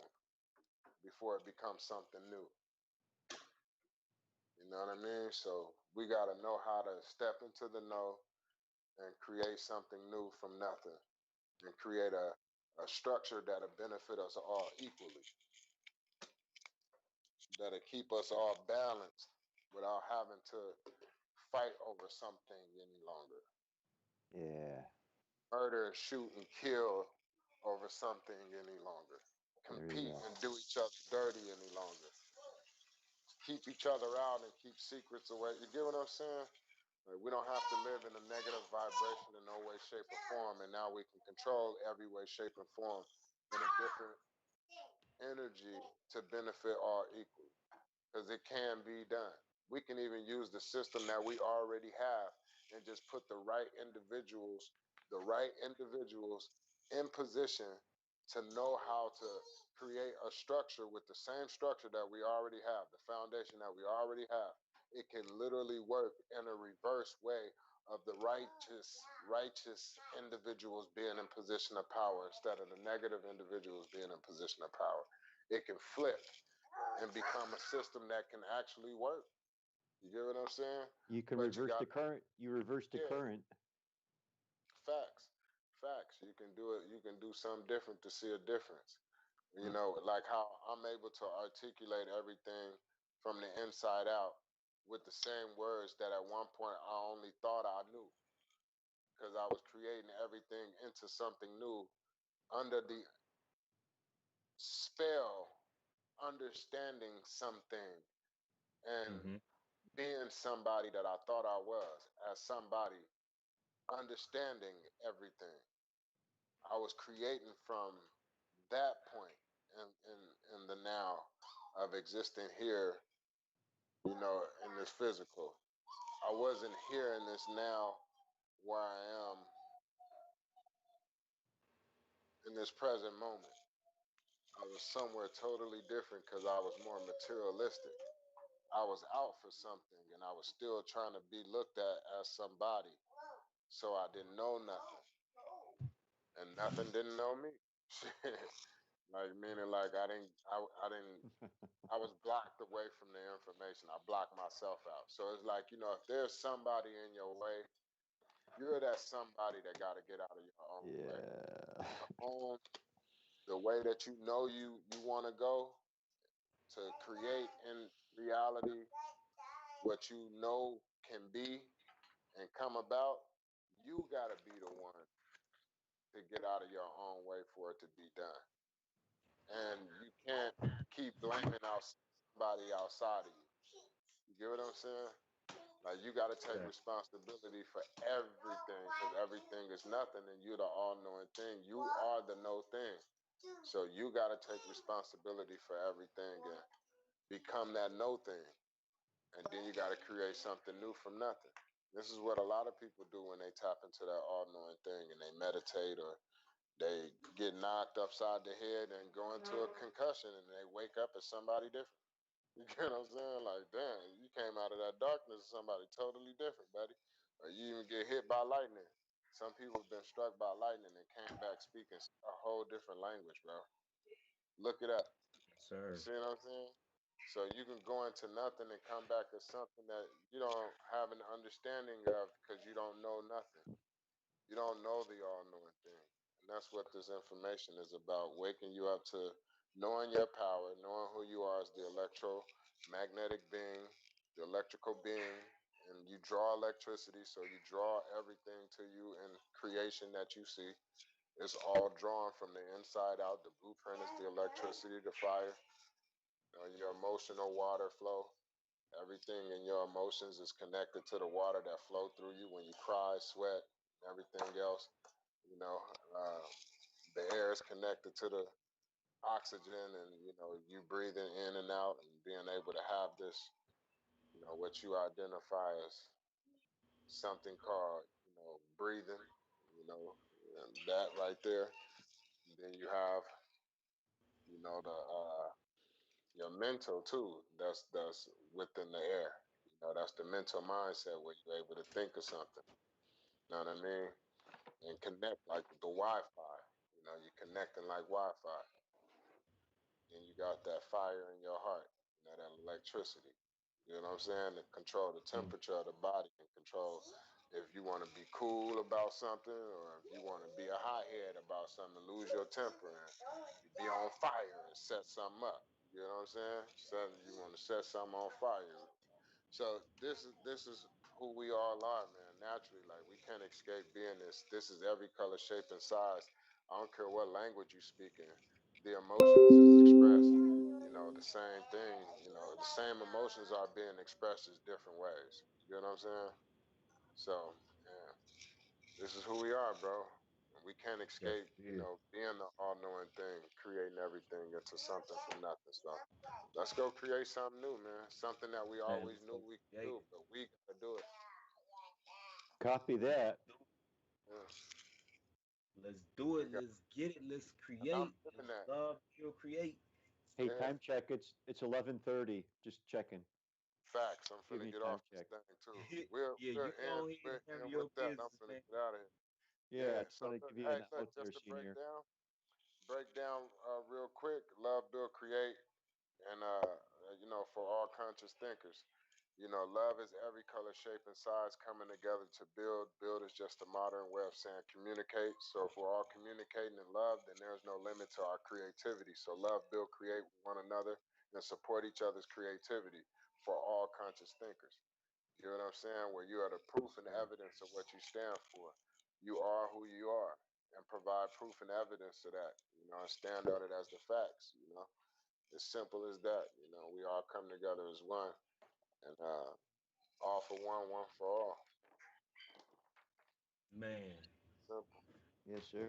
before it becomes something new. You know what I mean? So we got to know how to step into the know and create something new from nothing and create a structure that'll benefit us all equally, that'll keep us all balanced without having to fight over something any longer. Yeah. Murder, shoot, and kill over something any longer. Compete and do each other dirty any longer. Keep each other out and keep secrets away. You get what I'm saying? Like, we don't have to live in a negative vibration in no way, shape, or form, and now we can control every way, shape, and form in a different energy to benefit all equally. Because it can be done. We can even use the system that we already have and just put the right individuals in position to know how to create a structure with the same structure that we already have, the foundation that we already have. It can literally work in a reverse way of the righteous individuals being in position of power instead of the negative individuals being in position of power. It can flip and become a system that can actually work. You get what I'm saying? You can reverse the current. You reverse the current. Facts. You can do it. You can do something different to see a difference. Like how I'm able to articulate everything from the inside out with the same words that at one point I only thought I knew, because I was creating everything into something new under the spell understanding something and Mm-hmm. being somebody that I thought I was, as somebody understanding everything. I was creating from that point in the now of existing here, in this physical. I wasn't here in this now where I am in this present moment. I was somewhere totally different because I was more materialistic. I was out for something and I was still trying to be looked at as somebody. So I didn't know nothing and nothing didn't know me. Like meaning like I didn't I was blocked away from the information. I blocked myself out. So it's like, if there's somebody in your way, you're that somebody that got to get out of your own way. Yeah. Your own, the way that you want to go to create in reality what you know can be and come about, you got to be the one to get out of your own way for it to be done. And you can't keep blaming out somebody outside of you. You get what I'm saying? Like you got to take Yeah. responsibility for everything because everything is nothing and you're the all-knowing thing. You are the no thing. So you got to take responsibility for everything and become that no thing. And then you got to create something new from nothing. This is what a lot of people do when they tap into that all-knowing thing and they meditate or they get knocked upside the head and go into a concussion and they wake up as somebody different. You get what I'm saying? Like, damn, you came out of that darkness as somebody totally different, buddy. Or you even get hit by lightning. Some people have been struck by lightning and came back speaking a whole different language, bro. Look it up. Yes, You sir. see what I'm saying? So you can go into nothing and come back as something that you don't have an understanding of because you don't know nothing. You don't know the all knowing thing. And that's what this information is about waking you up to knowing your power, knowing who you are as the electromagnetic being, the electrical being, and you draw electricity, so you draw everything to you in creation that you see. It's all drawn from the inside out. The blueprint is the electricity, the fire, your emotional water flow. Everything in your emotions is connected to the water that flow through you when you cry, sweat, everything else. You know, uh, the air is connected to the oxygen, and you breathing in and out, and being able to have this, what you identify as something called, breathing. You know, and that right there. And then you have, the your mental too. That's within the air. That's the mental mindset where you're able to think of something. You know what I mean? And connect like the Wi-Fi. You're connecting like Wi-Fi, and you got that fire in your heart. That electricity. You know what I'm saying? To control the Mm. temperature of the body and control if you want to be cool about something or if you want to be a hothead about something, lose your temper and be on fire and set something up. You know what I'm saying? You want to set something on fire. So this is who we all are, man. Naturally, like we can't escape being this. This is every color, shape, and size. I don't care what language you speak in. The emotions is expressed. The same thing. The same emotions are being expressed as different ways. You know what I'm saying? So, yeah, this is who we are, bro. We can't Yes, escape, it is. being the all-knowing thing, creating everything into something from nothing. So, let's go create something new, man. Something that we Man, always let's knew go we could create do, it. but we gotta do it. Copy that. Yeah, Let's do we it. got, Let's get it. Let's and I'm create. living Let's that. love, kill, create. Hey, Yeah, time check. It's 11:30. Just checking. facts. I'm Give finna me a get time off this check. thing too. Yeah, you go ahead and We're handle in with your that. I'm business, finna man. get out of here. Yeah, I Yeah. just So want to look, give you hey, an look, out just there, to senior. break down real quick. Love, build, create. And for all conscious thinkers, love is every color, shape, and size coming together to build. Build is just a modern way of saying communicate. So if we're all communicating in love, then there's no limit to our creativity. So love, build, create with one another and support each other's creativity for all conscious thinkers. You know what I'm saying? Where you are the proof and the Sir. evidence of what you stand for. You are who you are. and provide proof and evidence of that, and stand on it as the facts. As simple as that. We all come together as one, and all for one for all. Man, Simple. Yes, sir.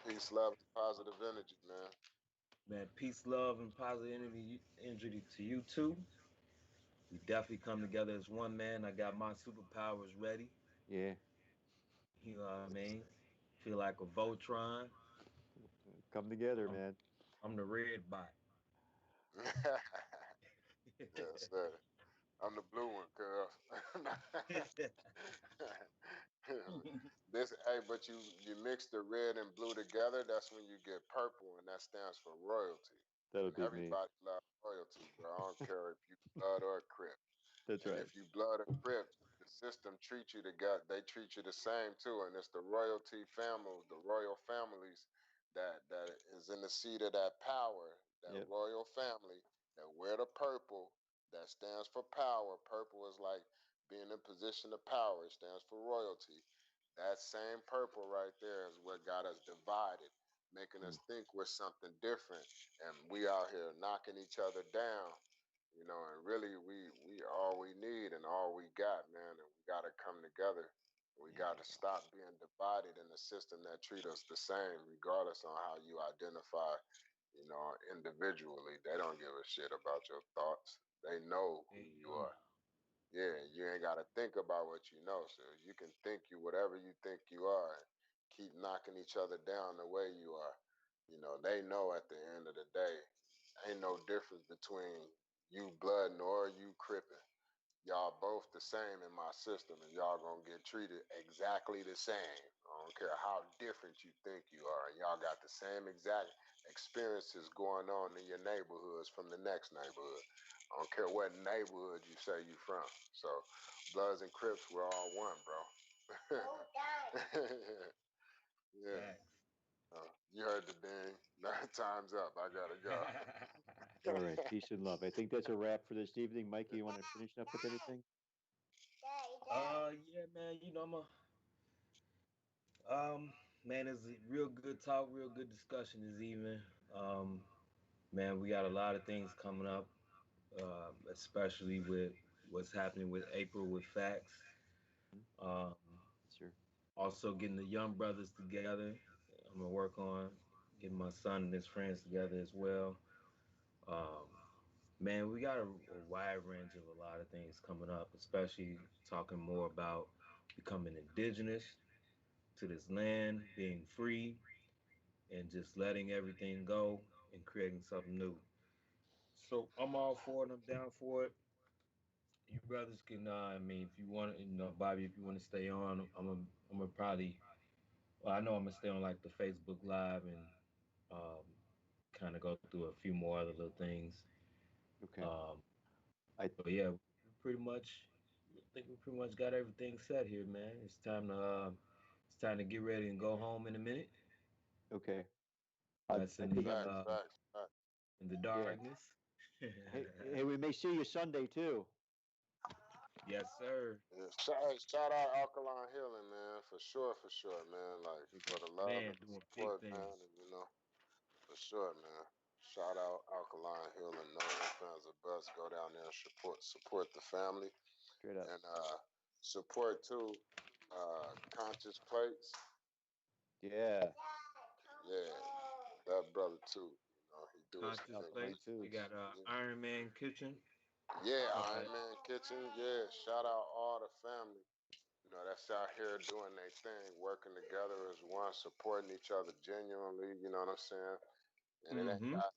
Peace, love, and positive energy, man. man, peace, love, and positive energy to you too. We definitely come together as one man. I got my superpowers ready. Yeah. You know what I mean? Feel like a Voltron. Come together, I'm man. I'm the red bot. Yes, sir. I'm the blue one, cuz. Hey, but you mix the red and blue together, that's when you get purple, and that stands for royalty. That'll And be me. everybody loves royalty, bro. I don't care if you blood or crip. That's And right. if you blood or crip, the system treats you they treat you the same too. And it's the royalty family, the royal families that is in the seat of that power, that Yep. royal family that wear the purple, that stands for power. Purple is like being in position of power. It stands for royalty. That same purple right there is what got us divided, making us think we're something different. And we out here knocking each other down, and really we all we need and all we got, man, and we got to come together. We got to stop being divided in a system that treat us the same, regardless on how you identify, individually. They don't give a shit about your thoughts. They know who Hey you yo. are. Yeah, you ain't got to think about what you know. So you can think you whatever you think you are and keep knocking each other down the way you are. They know at the end of the day, ain't no difference between you blood nor you crippin'. Y'all both the same in my system, and y'all gonna get treated exactly the same. I don't care how different you think you are. And y'all got the same exact experiences going on in your neighborhoods from the next neighborhood. I don't care what neighborhood you say you from. So, Bloods and Crips, we're all one, bro. Yeah. Facts. You heard the ding. Time's up. I gotta go. All right. Peace and love. I think that's a wrap for this evening. Mikey, you want to finish up with anything? Yeah, man. Man, it's a real good talk, real good discussion this evening. Um, man, we got a lot of things coming up, especially with what's happening with April with Facts. Um, Sure. Also getting the young brothers together. I'm gonna work on getting my son and his friends together as well. Um, man, we got a wide range of a lot of things coming up, especially talking more about becoming indigenous to this land, being free, and just letting everything go and creating something new. So I'm all for it. I'm down for it. You brothers can, I mean, if you want, Bobby, if you want to stay on, I'm gonna probably, well, I know I'm gonna stay on like the Facebook Live and um, kind of go through a few more other little things. Okay. Um, I but yeah, pretty much, I think we pretty much got everything set here, man. It's time to get ready and go home in a minute. okay. That's I think I'm. Facts, facts, facts. in the Yeah. darkness. Hey, we may see you Sunday too. Yes, sir. Yeah, shout out Alkaline Healing, man, for sure, man. Like for the love Man, and the doing big support, man, things. and for sure, man. Shout out Alkaline Healing. No fans of bus. Go down there and support the family Straight up. and support too. Conscious Plates, Yeah. yeah, that brother too. He do his Conscious thing. Alkaline plates. We Foods. got Iron Man Kitchen. Yeah, Uh, Iron Man Kitchen. Yeah, shout out all the family. That's out here doing their thing, working together as one, supporting each other genuinely, you know what I'm saying? And it ain't mm-hmm. got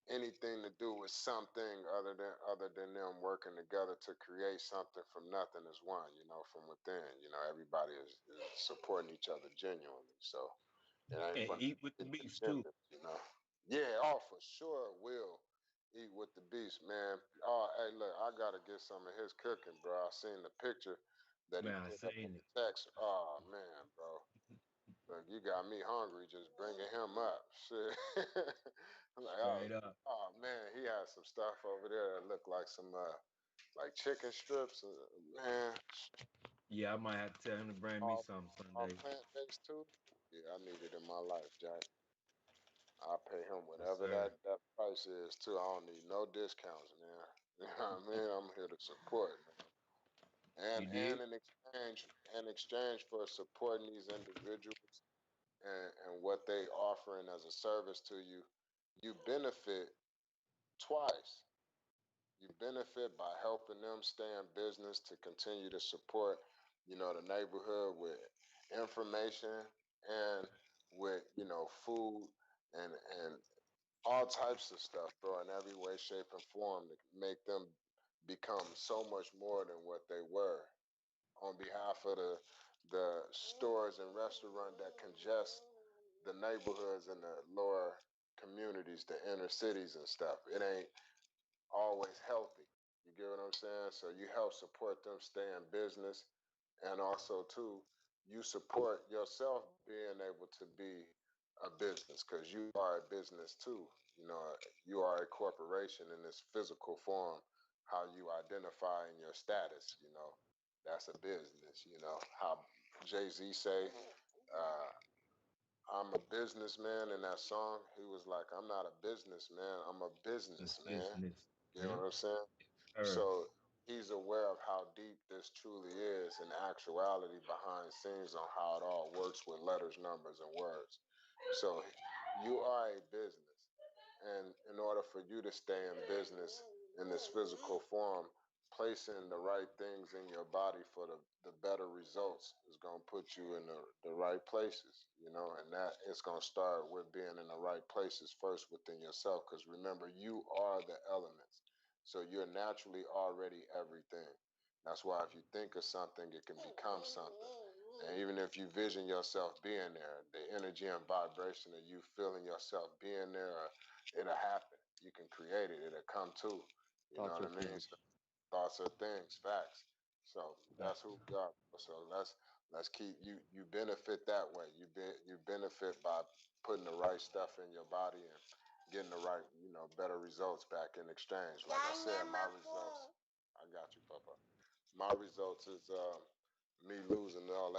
anything to do with something other than them working together to create something from nothing as one, from within. Everybody is supporting each other genuinely. So it ain't And from eat with the hidden beast too. agendas. Yeah, oh for sure will eat with the beast, man. Oh, hey, look, I gotta get some of his cooking, bro. I seen the picture that he Man, I put up in seen it. the text. Oh man, bro. Look, you got me hungry just bringing him up. Shit. I'm like, Straight up. oh man, he had some stuff over there that looked like some like chicken strips. Man, Yeah, I might have to tell him to bring me all some all Sunday. plant based too. Yeah, I need it in my life, Jack. I'll pay him Yes, whatever sir. that price is too. I don't need no discounts, man. You know what I mean? I'm here to support, man. You And did? in exchange for supporting these individuals and what they offering as a service to you, you benefit twice. You benefit by helping them stay in business to continue to support, the neighborhood with information and with, food and all types of stuff, bro, in every way, shape, and form to make them become so much more than what they were. On behalf of the stores and restaurant that congest the neighborhoods and the lower communities, the inner cities and stuff. It ain't always healthy. You get what I'm saying? So you help support them stay in business, and also too, you support yourself being able to be a business because you are a business too. You are a corporation in this physical form. How you identify in your status, that's a business. How Jay-Z say, uh, I'm a businessman in that song. He was like, I'm not a businessman, I'm a This businessman. business. You know Yep. what I'm saying? Sir. So he's aware of how deep this truly is in actuality behind scenes on how it all works with letters, numbers, and words. So you are a business. And in order for you to stay in business in this physical form, placing the right things in your body for the better results is going to put you in the right places, and that it's going to start with being in the right places first within yourself. Because remember, you are the elements. So you're naturally already everything. That's why if you think of something, it can become something. And even if you vision yourself being there, the energy and vibration of you feeling yourself being there, it'll happen. You can create it. It'll come to. You know Thoughts what are I mean? things. So thoughts are things, facts. So That that's who we are. So let's keep you benefit that way. You benefit by putting the right stuff in your body and getting the right, better results back in exchange. Like I said, my results. I got you, Papa. My results is me losing all